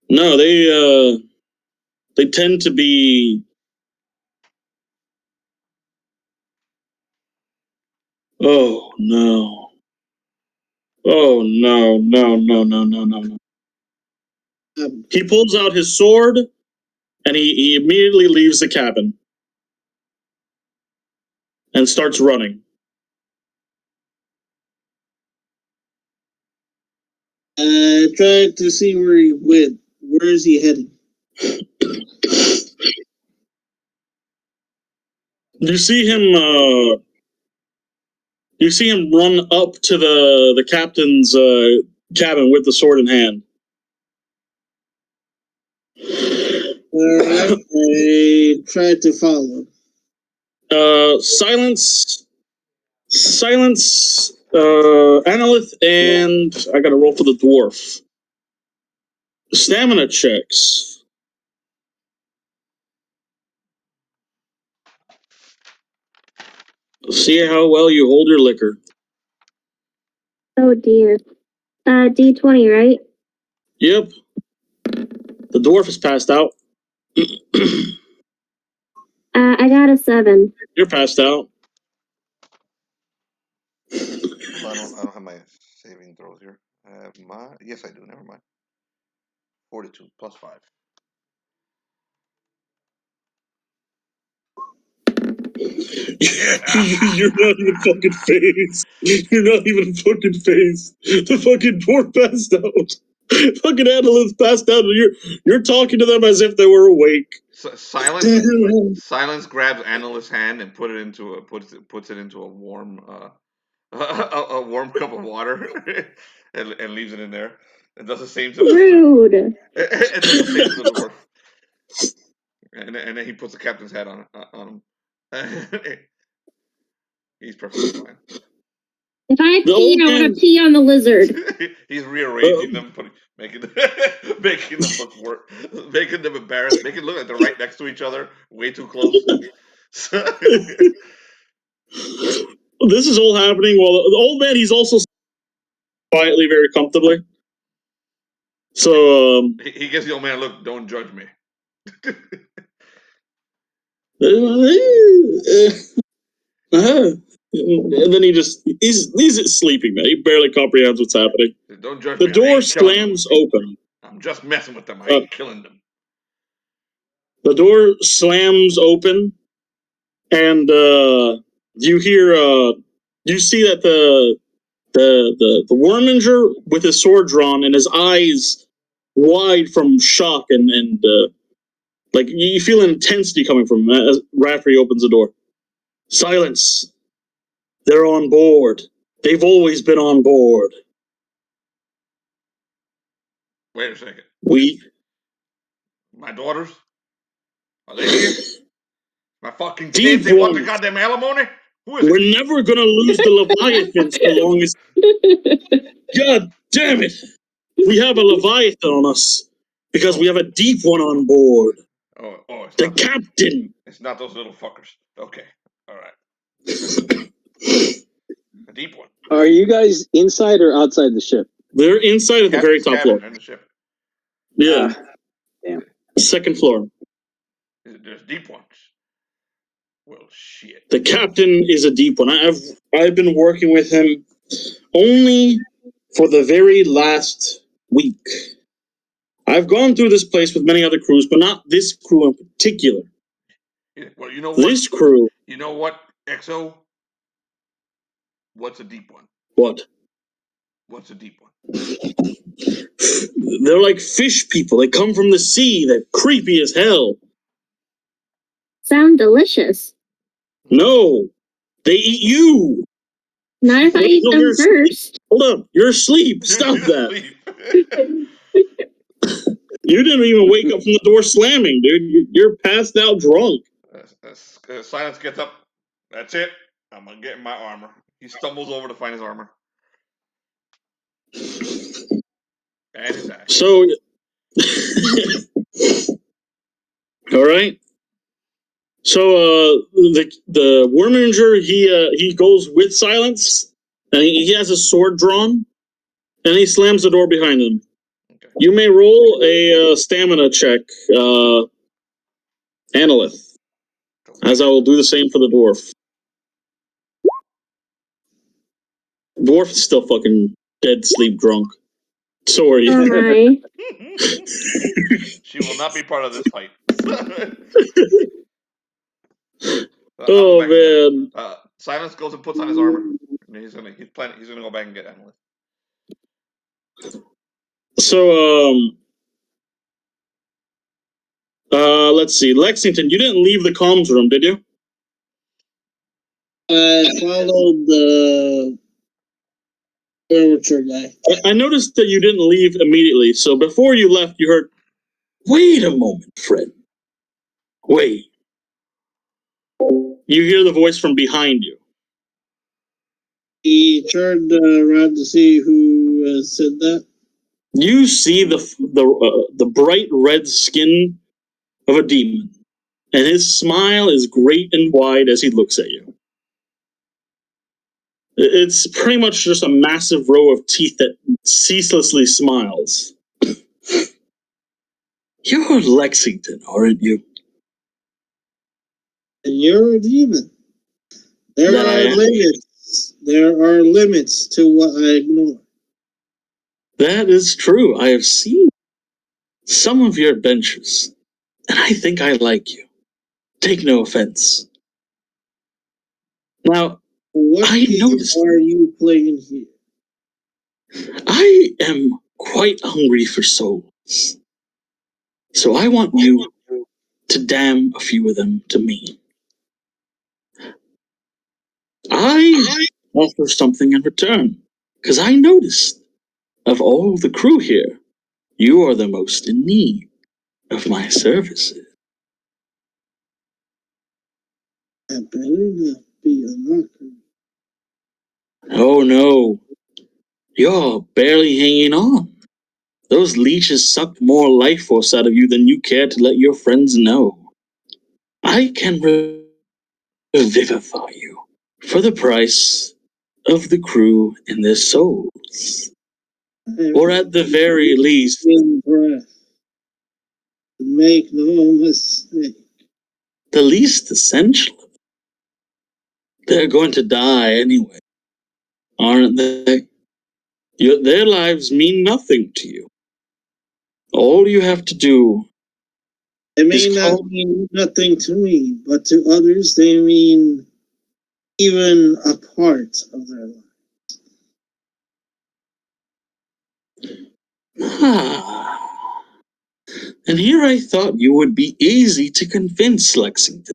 no, they tend to be... Oh no. Oh no. He pulls out his sword and he immediately leaves the cabin and starts running. Trying to see where he went. Where is he heading? You see him run up to the captain's cabin with the sword in hand. Alright, I tried to follow. Silence, Analyth, and I gotta roll for the dwarf. Stamina checks. See how well you hold your liquor. Oh dear. D20, right? Yep. The dwarf is passed out. I got a 7. You're passed out. I don't have my saving throws here. Yes, I do. Never mind. 42 plus 5. You're not even fucking phased. You're not even fucking phased. The fucking dwarf passed out. Fucking Analyst passed out. And you're talking to them as if they were awake. Silence grabs Annal's hand and puts it into a warm a warm cup of water and leaves it in there. It does the same to Rude. it does the same to the dwarf. And then he puts the captain's hat on him. He's perfectly fine. If I pee, I want to pee on the lizard. He's rearranging them, making them making them embarrassed, making it look like they're right next to each other, way too close. This is all happening while the old man, he's also quietly, very comfortably. So he gives the old man a look. Don't judge me. And then he's sleeping, man. He barely comprehends what's happening. Don't judge me. The door them. slams open. I'm just messing with them. I ain't killing them. The door slams open, and you hear you see that the Worminger with his sword drawn and his eyes wide from shock and like you feel an intensity coming from him as Rafferty opens the door. Silence. They're on board. They've always been on board. Wait a second. My daughters? Are they here? My fucking kids? They want the goddamn alimony? We're never gonna lose the Leviathan so long as... God damn it! We have a Leviathan on us because we have a deep one on board. It's the captain. It's not those little fuckers. Okay, all right. A deep one. Are you guys inside or outside the ship? They're inside at the very top floor. In the ship. Yeah. Damn. Second floor. There's deep ones. Well, shit. The captain is a deep one. I've been working with him only for the very last week. I've gone through this place with many other crews, but not this crew in particular. Well, you know what? This crew. You know what, XO? What's a deep one? What? What's a deep one? They're like fish people. They come from the sea. They're creepy as hell. Sound delicious. No. They eat you. Not if I eat them first. Hold up. You're asleep. Stop that. You didn't even wake up from the door slamming, dude. You're passed out drunk. Silence gets up. That's it. I'm gonna get my armor. He stumbles over to find his armor. And his axe. So, all right. So, the Worminger, he goes with Silence, and he has his sword drawn, and he slams the door behind him. Okay. You may roll a stamina check, Annalith, as I will do the same for the dwarf. Dwarf is still fucking dead sleep drunk. So are you. She will not be part of this fight. Oh man! Silence goes and puts on his armor. And he's gonna go back and get Annalith. So let's see, Lexington. You didn't leave the comms room, did you? I followed the furniture guy. I noticed that you didn't leave immediately. So before you left, you heard, "Wait a moment, friend. Wait." You hear the voice from behind you. He turned around to see who said that. You see the bright red skin of a demon, and his smile is great and wide as he looks at you. It's pretty much just a massive row of teeth that ceaselessly smiles. You're Lexington, aren't you? And you're a demon. There are limits to what I ignore. That is true. I have seen some of your adventures, and I think I like you. Take no offense. Now, what game are you playing here? I am quite hungry for souls. So I want you to damn a few of them to me. I offer something in return, because I noticed, of all the crew here, you are the most in need of my services. That better not be a mockery. Oh no, you're barely hanging on. Those leeches sucked more life force out of you than you care to let your friends know. I can revivify you for the price of the crew and their souls. Or at the very least, In breath. Make no mistake. the least essential. They're going to die anyway, aren't they? Their lives mean nothing to you. All you have to do It may is not mean nothing to me, but to others they mean even a part of their life. And here I thought you would be easy to convince, Lexington,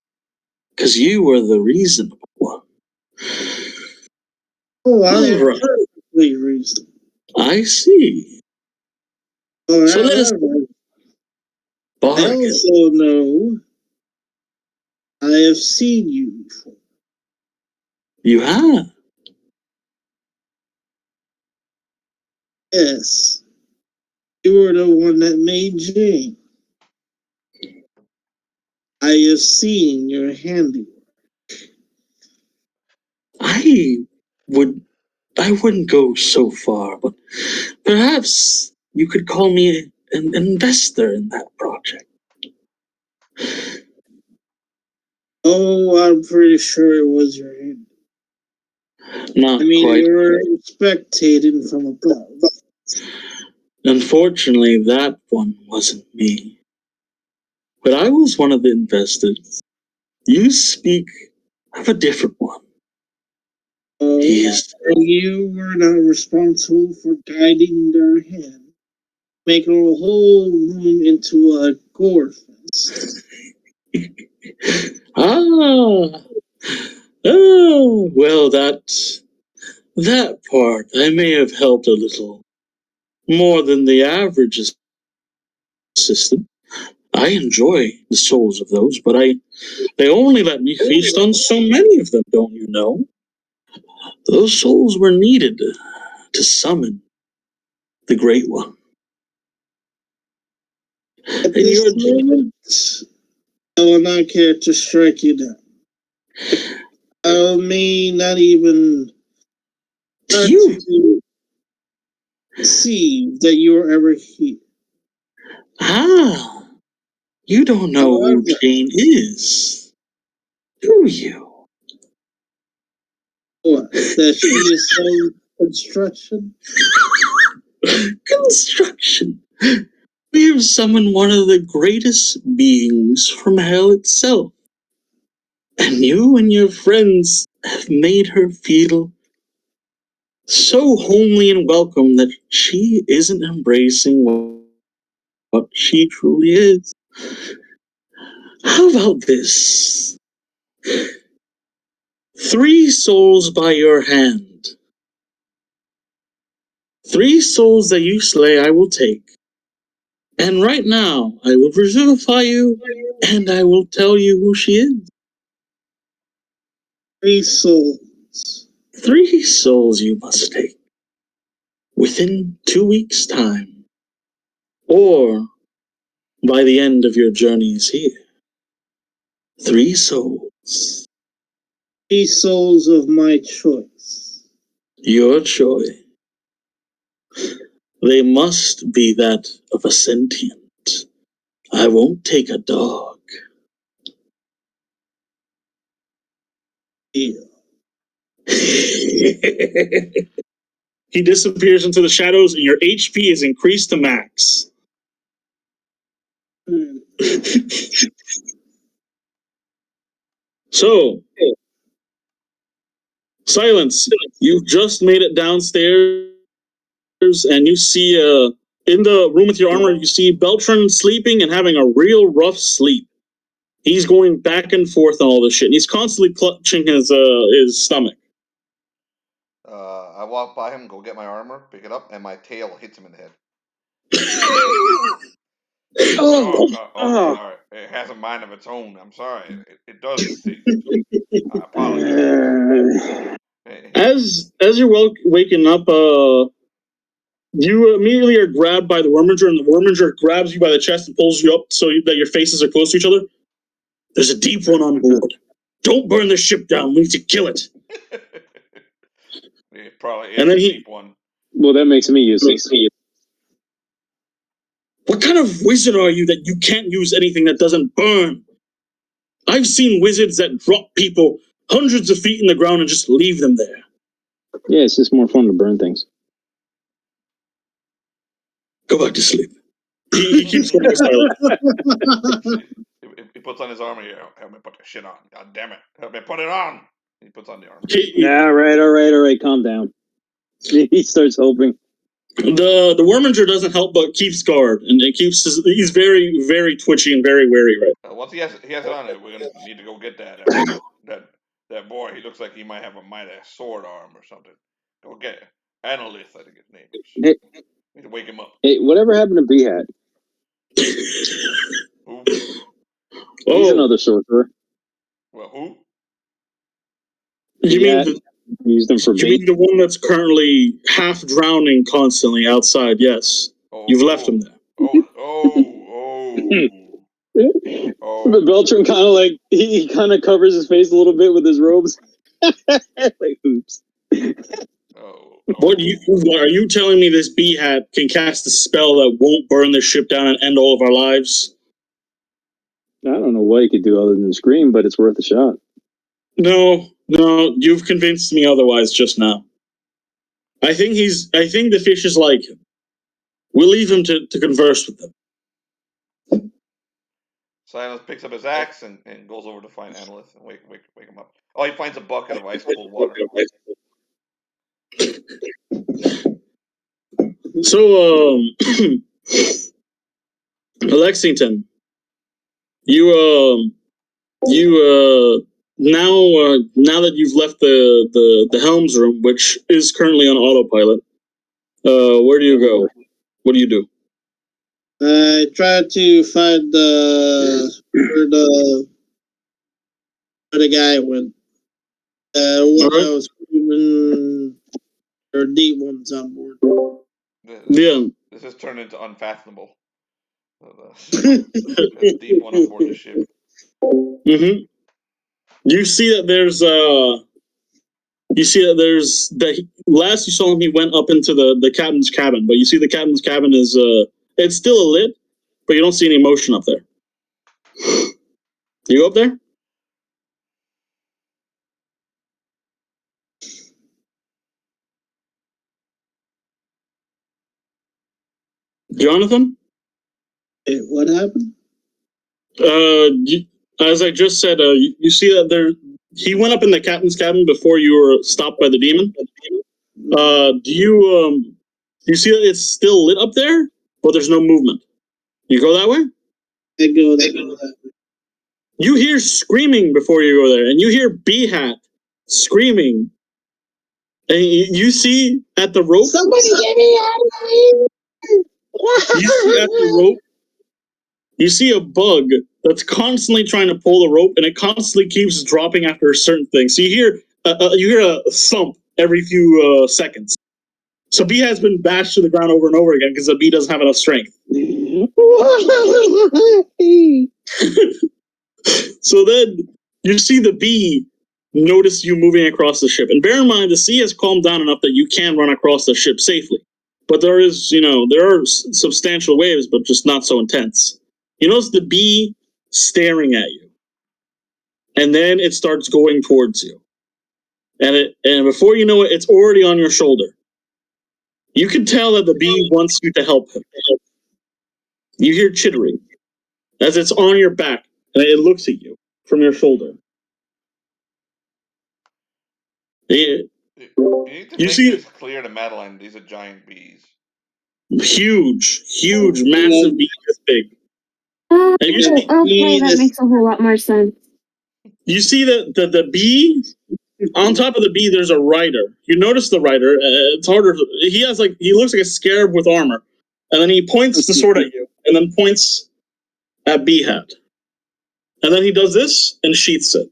because you were the reasonable one. Oh, I am Right. perfectly reasonable. I see. However, So let us I bargain. also know I have seen you before. You have. Yes, you were the one that made Jane. I have seen your handiwork. I wouldn't go so far, but perhaps you could call me an investor in that project. Oh, I'm pretty sure it was your hand. Not I mean, quite. you were spectating from above. Unfortunately, that one wasn't me. But I was one of the investors. You speak of a different one. Oh, He is. and you were not responsible for guiding their hand, making a whole room into a gore fest. Ah, well, that part I may have helped a little more than the average assistant. I enjoy the souls of those, but they only let me feast on so many of them, don't you know? Those souls were needed to summon the Great One. At And this you're moment, I will not care to strike you down. I may not even start you. to see that you were ever here. Ah, you don't know who However, Jane is, do you? what? That she is some construction? Construction. We have summoned one of the greatest beings from hell itself. And you and your friends have made her feel so homely and welcome that she isn't embracing what she truly is. How about this? 3 souls by your hand. 3 souls that you slay I will take. And right now I will revivify you and I will tell you who she is. 3 souls. 3 souls you must take. Within 2 weeks' time. Or by the end of your journeys here. 3 souls. 3 souls of my choice. Your choice. They must be that of a sentient. I won't take a dog. Yeah. He disappears into the shadows and your HP is increased to max. So, Silence, you've just made it downstairs and you see in the room with your armor, you see Beltran sleeping and having a real rough sleep. He's going back and forth on all this shit, and he's constantly clutching his stomach. I walk by him, go get my armor, pick it up, and my tail hits him in the head. Sorry. It has a mind of its own. I'm sorry. It does. See. I apologize. As you're waking up, you immediately are grabbed by the Worminger, and the Worminger grabs you by the chest and pulls you up so that your faces are close to each other. There's a deep one on board. Don't burn the ship down. We need to kill it. It probably is a deep one. Well, that makes me useless. What kind of wizard are you that you can't use anything that doesn't burn? I've seen wizards that drop people hundreds of feet in the ground and just leave them there. Yeah, it's just more fun to burn things. Go back to sleep. He keeps going silent. He puts on his armor here. Help me put the shit on. God damn it. Help me put it on. He puts on the armor. Yeah, all right. Calm down. He starts hoping. The Worminger doesn't help but keeps guard, and he's very, very twitchy and very wary right. Once he has it on it, we're gonna need to go get that boy. He looks like he might have a mighty sword arm or something. Go get Analyth, I think his name is. Hey, need to wake him up. Hey, whatever happened to B-Hat? Who? He's another sorcerer. Well, who? You mean used them for bait? You mean the one that's currently half drowning constantly outside? Yes. You've left him there. But Beltram kind of like he kind of covers his face a little bit with his robes. Like, oops. What are you telling me? This B-Hat can cast a spell that won't burn the ship down and end all of our lives? I don't know what he could do other than scream, but it's worth a shot. No, you've convinced me otherwise just now. I think the fish is like him. We'll leave him to converse with them. Silas picks up his axe and goes over to find Analyth and wake him up. Oh, he finds a bucket of ice cold water. So, Lexington, you now that you've left the helms room, which is currently on autopilot, where do you go? What do you do? I tried to find where the guy went. When I was screaming, there are deep ones on board. This has turned into unfathomable. The deep one on board the ship. Mm-hmm. You see that there's last you saw him, he went up into the captain's cabin, but you see the captain's cabin is it's still lit, but you don't see any motion up there. You go up there? Jonathan? Hey, what happened? As I just said, you see that he went up in the captain's cabin before you were stopped by the demon. Do you see that it's still lit up there, but there's no movement? You go that way? I go that way. You hear screaming before you go there, and you hear B-Hat screaming. And you see at the rope. Somebody get me out of here! You see at the rope. You see a bug that's constantly trying to pull the rope, and it constantly keeps dropping after a certain thing. So you hear a thump every few seconds. So B has been bashed to the ground over and over again because the bee doesn't have enough strength. So then you see the bee notice you moving across the ship. And bear in mind, the sea has calmed down enough that you can run across the ship safely. But there are substantial waves, but just not so intense. You notice the bee staring at you. And then it starts going towards you. And before you know it, it's already on your shoulder. You can tell that the bee wants you to help him. You hear chittering as it's on your back, and it looks at you from your shoulder. You need to make this clear to Madeline. These are giant bees. Huge, massive bees this big. Oh, And okay, that makes a whole lot more sense. you see that the bee, on top of the bee, there's a rider. You notice the rider. It's harder. He looks like a scarab with armor. And then he points the sword at you, and then points at Bee Hat. And then he does this and sheaths it.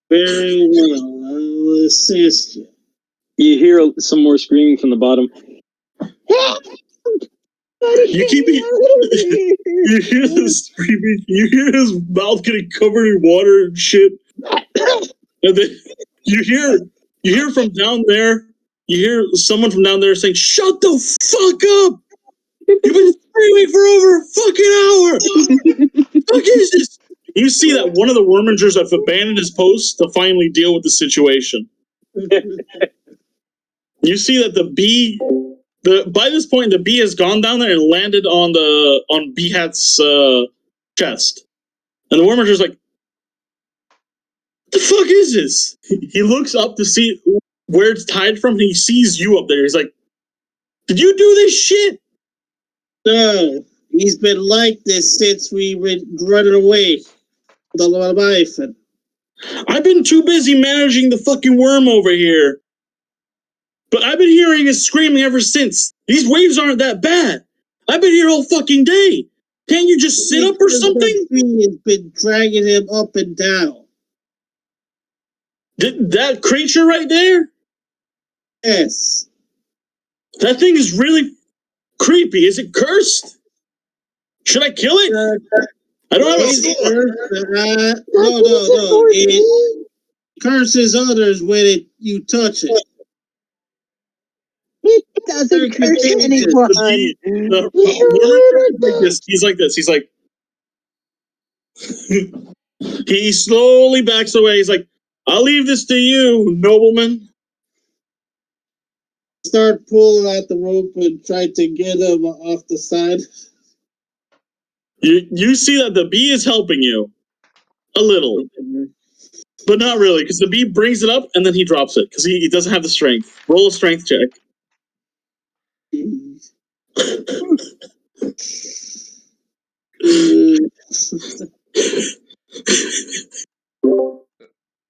Very well. I will assist you. You hear some more screaming from the bottom. You hear this screaming. You hear his mouth getting covered in water and shit. And then you hear from down there. You hear someone from down there saying, "Shut the fuck up! You've been screaming for over a fucking hour. What is this?" You see that one of the Wormingers have abandoned his post to finally deal with the situation. You see that the bee. By this point, the bee has gone down there and landed on Bee Hat's chest, and the Worminger's like, "What the fuck is this?" He looks up to see where it's tied from, and he sees you up there. He's like, "Did you do this shit?" No, he's been like this since we were running away. The Leviathan. I've been too busy managing the fucking worm over here. But I've been hearing his screaming ever since. These waves aren't that bad. I've been here all fucking day. Can't you just sit up or something? The tree has been dragging him up and down. That creature right there? Yes. That thing is really creepy. Is it cursed? Should I kill it? I don't have a sword. No. It curses others when you touch it. It doesn't curse anyone. He's like this. He's like, he slowly backs away. He's like, "I'll leave this to you, nobleman." Start pulling out the rope and try to get him off the side. You see that the bee is helping you a little, but not really, because the bee brings it up and then he drops it because he doesn't have the strength. Roll a strength check.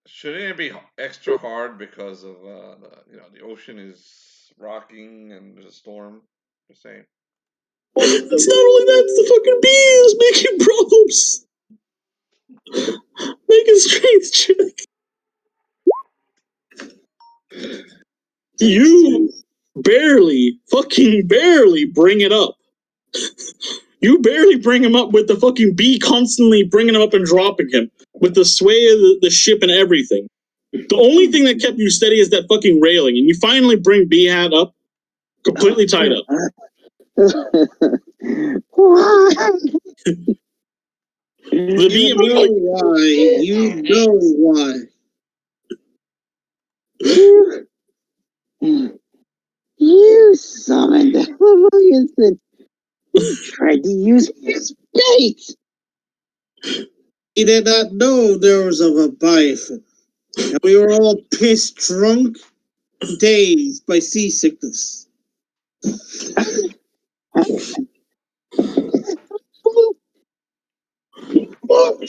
Shouldn't it be extra hard because of the ocean is rocking and there's a storm? Just saying. It's not only that; it's the fucking bee is making problems. Make a strength check. You fucking barely bring it up. You barely bring him up with the fucking bee constantly bringing him up and dropping him with the sway of the ship and everything. The only thing that kept you steady is that fucking railing, and you finally bring Bee Hat up, completely tied up. The bee immediately, why? You know why? You summoned the Leviathan. You tried to use his bait. He did not know there was a Leviathan. And we were all pissed drunk, dazed by seasickness. Would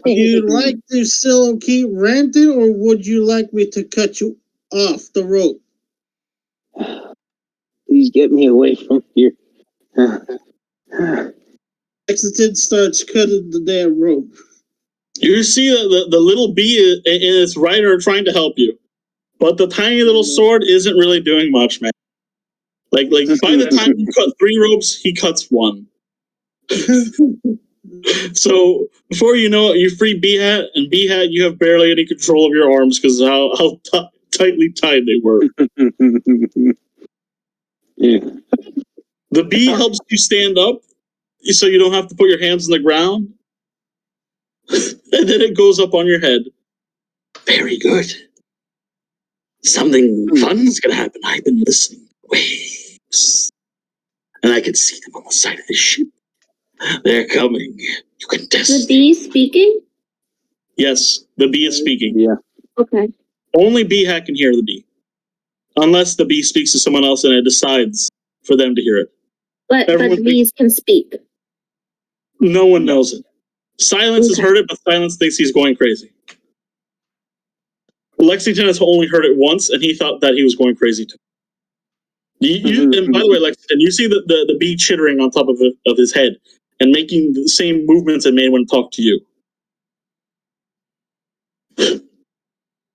you like to still keep ranting, or would you like me to cut you off the rope? Please get me away from here. Lexington starts cutting the damn rope. you see that the little bee and its rider are trying to help you, but the tiny little sword isn't really doing much, man. Like by the time you cut 3 ropes, he cuts 1. So before you know it, you free Bee Hat, and Bee Hat, you have barely any control of your arms because of how tightly tied they were. Yeah. The bee helps you stand up, so you don't have to put your hands on the ground, and then it goes up on your head. Very good. Something fun's gonna happen. I've been listening. Waves, and I can see them on the side of the ship. They're coming. You can test. The bee speaking? Yes, the bee is speaking. Yeah. Okay. Only Bee Hat can hear the bee. Unless the bee speaks to someone else and it decides for them to hear it. But the bees can speak. No one knows it. Silence has heard it, but Silence thinks he's going crazy. Lexington has only heard it once, and he thought that he was going crazy too. And by the way, Lexington, you see the bee chittering on top of his head and making the same movements it made when it talked to you.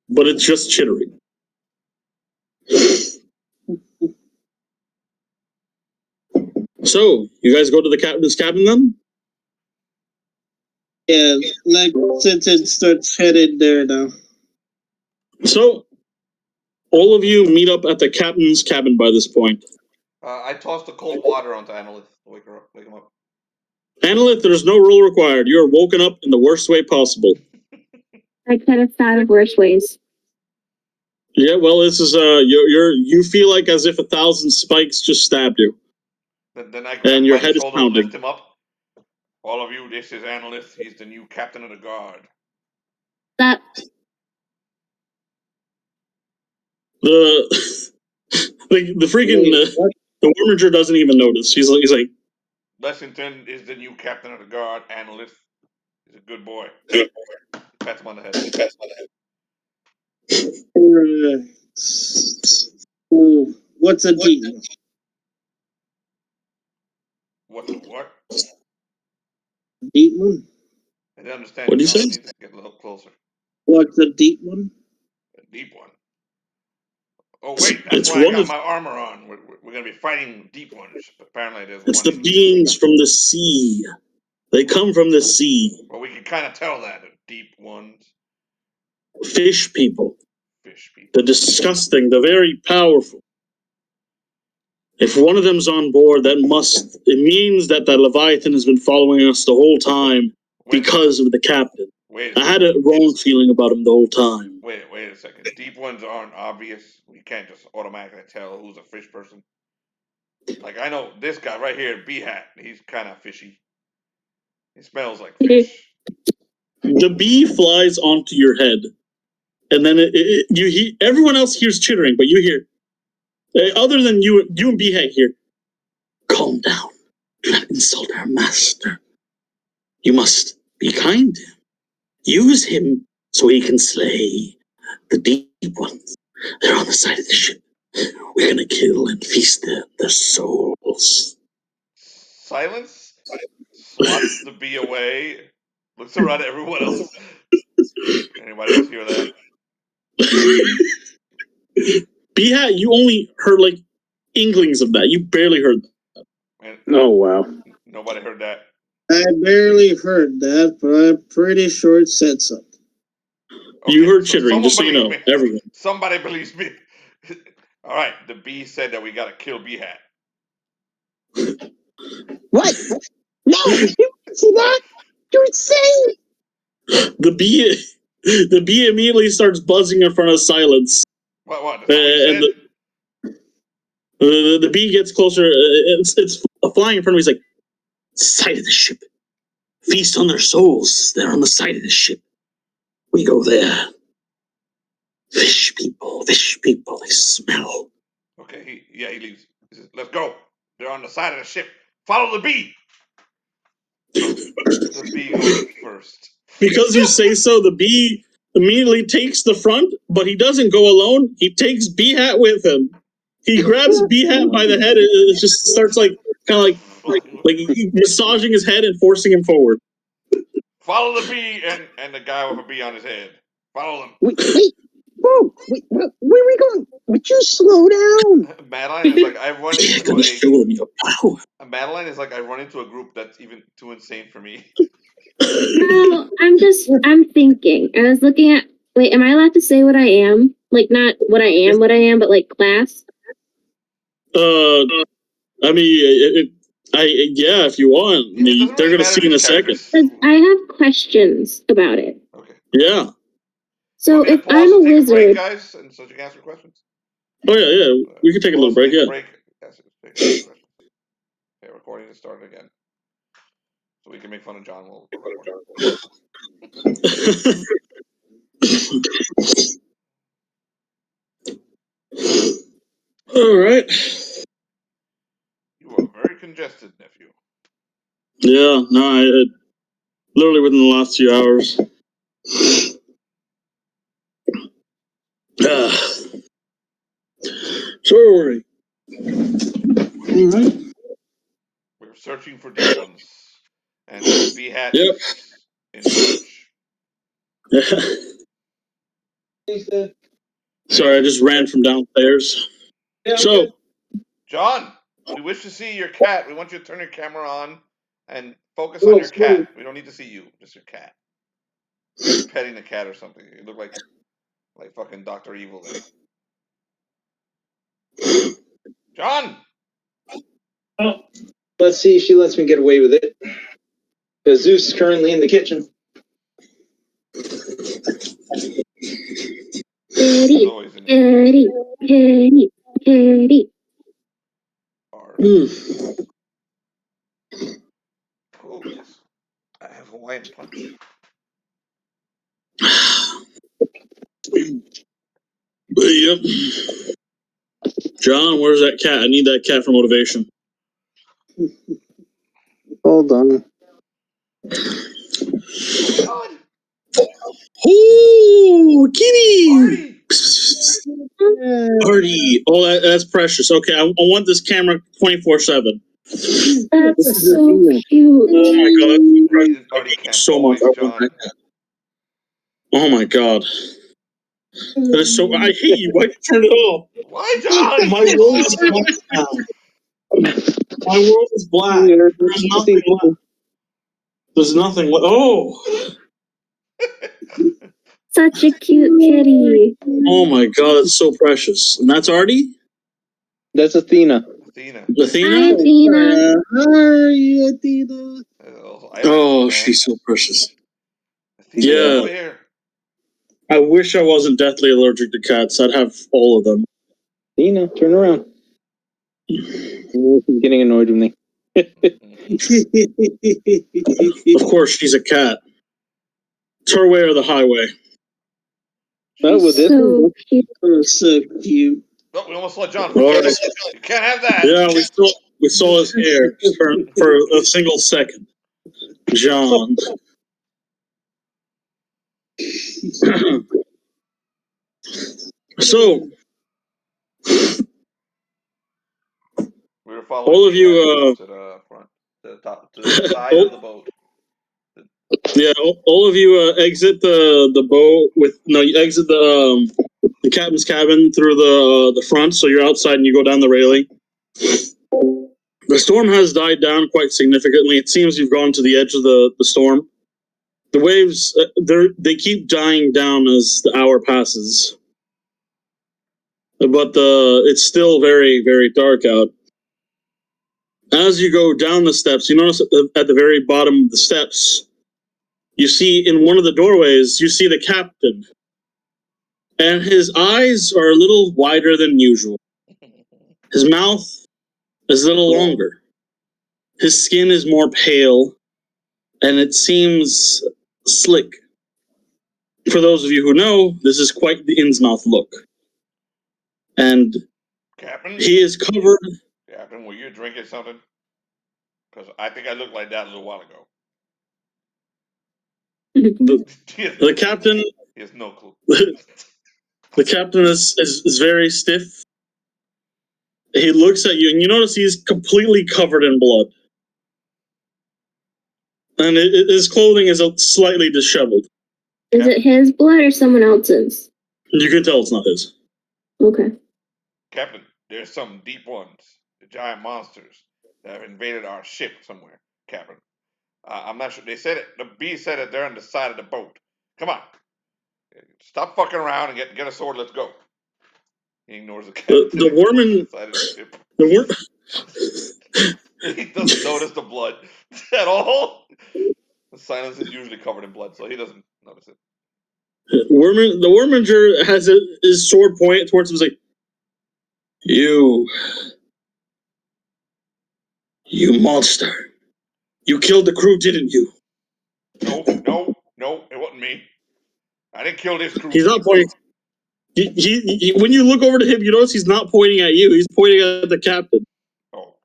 But it's just chittering. So, you guys go to the captain's cabin then? Yeah, Lexington starts headed there now. So, all of you meet up at the captain's cabin by this point. I tossed the cold water onto Annalith to wake him up. Annalith, there's no rule required. You are woken up in the worst way possible. I could have thought of worse ways. Yeah, well, this is you feel like as if 1,000 spikes just stabbed you. Then I and your head is shoulder, pounding. lift him up. All of you, this is Annalith. He's the new captain of the guard. That the freaking the Worminger doesn't even notice. He's like, Lexington is the new captain of the guard. Annalith is a good boy. Pats him on the head. What's a demon? What's a what? Deep one? I didn't understand. What do you say? I need to get a little closer. What's a deep one? A deep one. Oh wait, that's It's why I one got of- my armor on. We're gonna be fighting deep ones. Apparently, there's it's one. the beings from the sea. They come from the sea. Well, we can kind of tell that. The deep ones. Fish people. Fish people. The disgusting, the very powerful. If one of them's on board, it means that the Leviathan has been following us the whole time because of the captain. I had a wrong feeling about him the whole time. Wait a second. Deep ones aren't obvious. We can't just automatically tell who's a fish person. Like, I know this guy right here, B-Hat. He's kind of fishy. He smells like fish. The bee flies onto your head, and then everyone else hears chittering, but you hear, other than you and B-Hat hear, calm down. Do not insult our master. You must be kind to him. Use him so he can slay the deep ones. They're on the side of the ship. We're gonna kill and feast their souls. Silence? Swats the bee away. Looks around at everyone else. Anybody else hear that? B-Hat, you only heard like inklings of that. You barely heard that. Oh, wow. Nobody heard that. I barely heard that, but I'm pretty sure it said something. Okay, you heard chittering, just so you know. me. Everyone. Somebody believes me. All right, the bee said that we gotta kill B-Hat. What? No, you see that? You're insane. The bee immediately starts buzzing in front of Silence. What? That's what And the bee gets closer. It's flying in front of me. He's like, side of the ship. Feast on their souls. They're on the side of the ship. We go there. Fish people, they smell. Okay, he leaves. He says, let's go. They're on the side of the ship. Follow the bee. The bee goes first. Because you say so, the bee immediately takes the front, but he doesn't go alone. He takes B-Hat with him. He grabs B-Hat by the head and it just starts like massaging his head and forcing him forward. Follow the bee and the guy with a bee on his head. Follow them. Wait. Whoa, wait, where are we going? Would you slow down? Madeline is like, I run into Madeline is like, I run into a group that's even too insane for me. No, I'm thinking. I was looking at, wait, am I allowed to say what I am? Like, not what I am, but like class? I mean, yeah, if you want. I mean, they're going to see in a second. I have questions about it. Okay. Yeah. So if I'm a wizard, break, guys, and so you can answer questions. Oh yeah. We can take a little break. Yeah. Okay, recording is starting again, so we can make fun of John while we're recording. All right. congested, nephew. Yeah, no, literally within the last few hours. Sorry. All right. We're searching for deep ones, and V-Hat Yep. is in charge. Sorry, I just ran from downstairs. So, John, we wish to see your cat. We want you to turn your camera on and focus on your cat. We don't need to see you, just your cat. You're petting the cat or something. You look like fucking Dr. Evil there. John! Oh, let's see if she lets me get away with it. Because Zeus is currently in the kitchen. Kitty, Always in kitty, kitty, kitty. Ooh, yes. I have Hawaiian punch. yep. John, where's that cat? I need that cat for motivation. Hold on. Oh my god! Oh, kitty! Artie! Artie. Oh, that's precious. Okay, I want this camera 24/7. That's so cute. Oh my god, that's so precious. Artie can't So much. always, John. Oh my god. That is so. I hate you. Why'd you turn it off? Why, John? My world is black now. My world is black. There's nothing left. There's nothing left. Oh. Such a cute kitty. Oh my god, it's so precious. And that's Artie? That's Athena. Athena. Athena? Hi, Athena. Hi, Athena. Oh, she's so precious. Athena, Yeah. over here. I wish I wasn't deathly allergic to cats. I'd have all of them. Athena, turn around. She's getting annoyed with me. Of course, she's a cat. It's her way or the highway. With this So cute. Oh, so cute. Oh, we almost let John. All right. You can't have that. Yeah, we saw his hair for a single second. John. So, We were following all of you, to the front, to the top, to the side of the boat. Yeah, all of you exit the boat you exit the captain's cabin through the front, so you're outside and you go down the railing. The storm has died down quite significantly. It seems you've gone to the edge of the storm. The waves, they keep dying down as the hour passes. But it's still very, very dark out. As you go down the steps, you notice at the very bottom of the steps, you see in one of the doorways, you see the captain. And his eyes are a little wider than usual. His mouth is a little longer. His skin is more pale, and it seems slick. For those of you who know, this is quite the Innsmouth look. And Captain? he is covered... Captain, were you drinking something? Because I think I looked like that a little while ago. The captain... He has no clue. The captain is very stiff. He looks at you, and you notice he's completely covered in blood. And his clothing is slightly disheveled. Is it his blood or someone else's? You can tell it's not his. Okay. Captain, there's some deep ones, the giant monsters that have invaded our ship somewhere, Captain. I'm not sure. They said it. The bee said it. They're on the side of the boat. Come on. Stop fucking around and get a sword. Let's go. He ignores the captain. The Worman... He doesn't notice the blood at all. The silence is usually covered in blood, so he doesn't notice it. The Worminger has his sword pointed towards him. He's like, You monster. You killed the crew, didn't you? No, it wasn't me. I didn't kill this crew. He's not pointing. When you look over to him, you notice he's not pointing at you. He's pointing at the captain. Oh.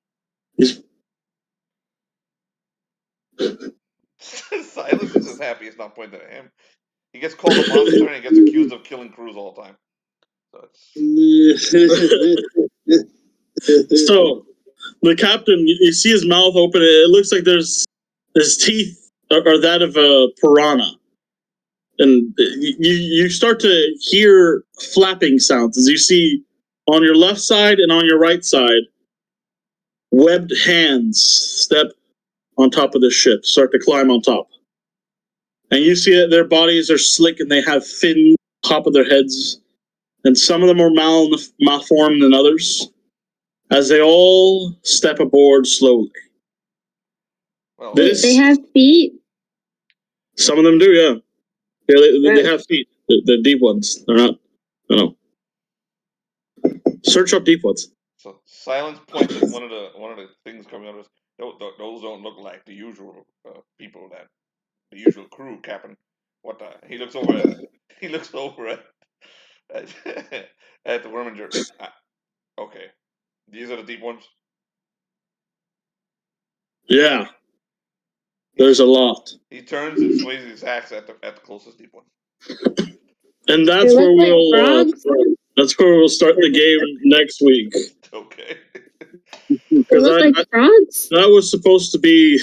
Silas is as happy it's not pointed at him. He gets called a monster and he gets accused of killing crews all the time. So it's So the captain, you see his mouth open. It looks like his teeth are that of a piranha, and you start to hear flapping sounds as you see on your left side and on your right side webbed hands step on top of the ship, start to climb on top, and you see that their bodies are slick and they have fins on top of their heads, and some of them are malformed than others. As they all step aboard slowly. well, Wait, they have feet? Some of them do, yeah. Yeah, they have feet. The deep ones. They're not. No. Search up deep ones. So Silence points at one of the things coming out of us. Those don't look like the usual people that the usual crew, Captain. What the? He looks over at at, at the Worminger. Okay, these are the deep ones. Yeah. There's a lot. He turns and sways his axe at the closest deep one. And that's where we'll that's where we'll start the game next week. Okay. They look like frogs. That was supposed to be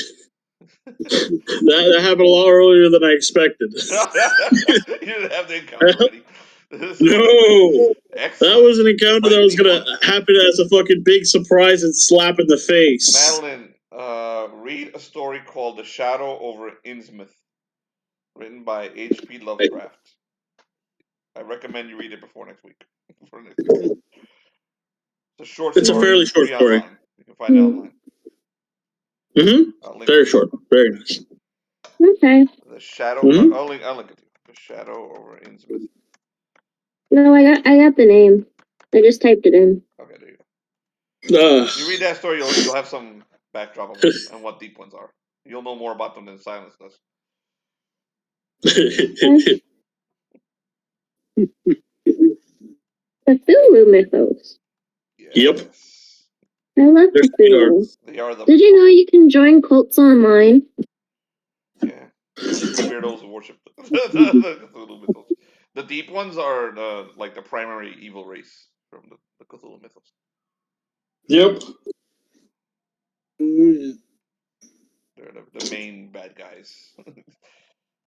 that happened a lot earlier than I expected. You didn't have the encounter ready. No. Excellent. That was an encounter that was gonna happen as a fucking big surprise and slap in the face. Madeline, read a story called The Shadow over Innsmouth, written by H.P. Lovecraft. I recommend you read it before next week. It's a short story. It's a fairly short story. Online. You can find it online. Mm-hmm. Very short. Very nice. Okay. The Shadow. I'll link it to you. The Shadow over Innsmouth. No, I got the name. I just typed it in. Okay, there you go. You read that story, you'll have some backdrop on what deep ones are. You'll know more about them than Silence does. Cthulhu mythos. Yes. Yep. I love Cthulhu. They are the. Did you know you can join cults online? Yeah. Weirdos who worship the Cthulhu mythos. The deep ones are the primary evil race from the Cthulhu mythos. Yep. They're the main bad guys.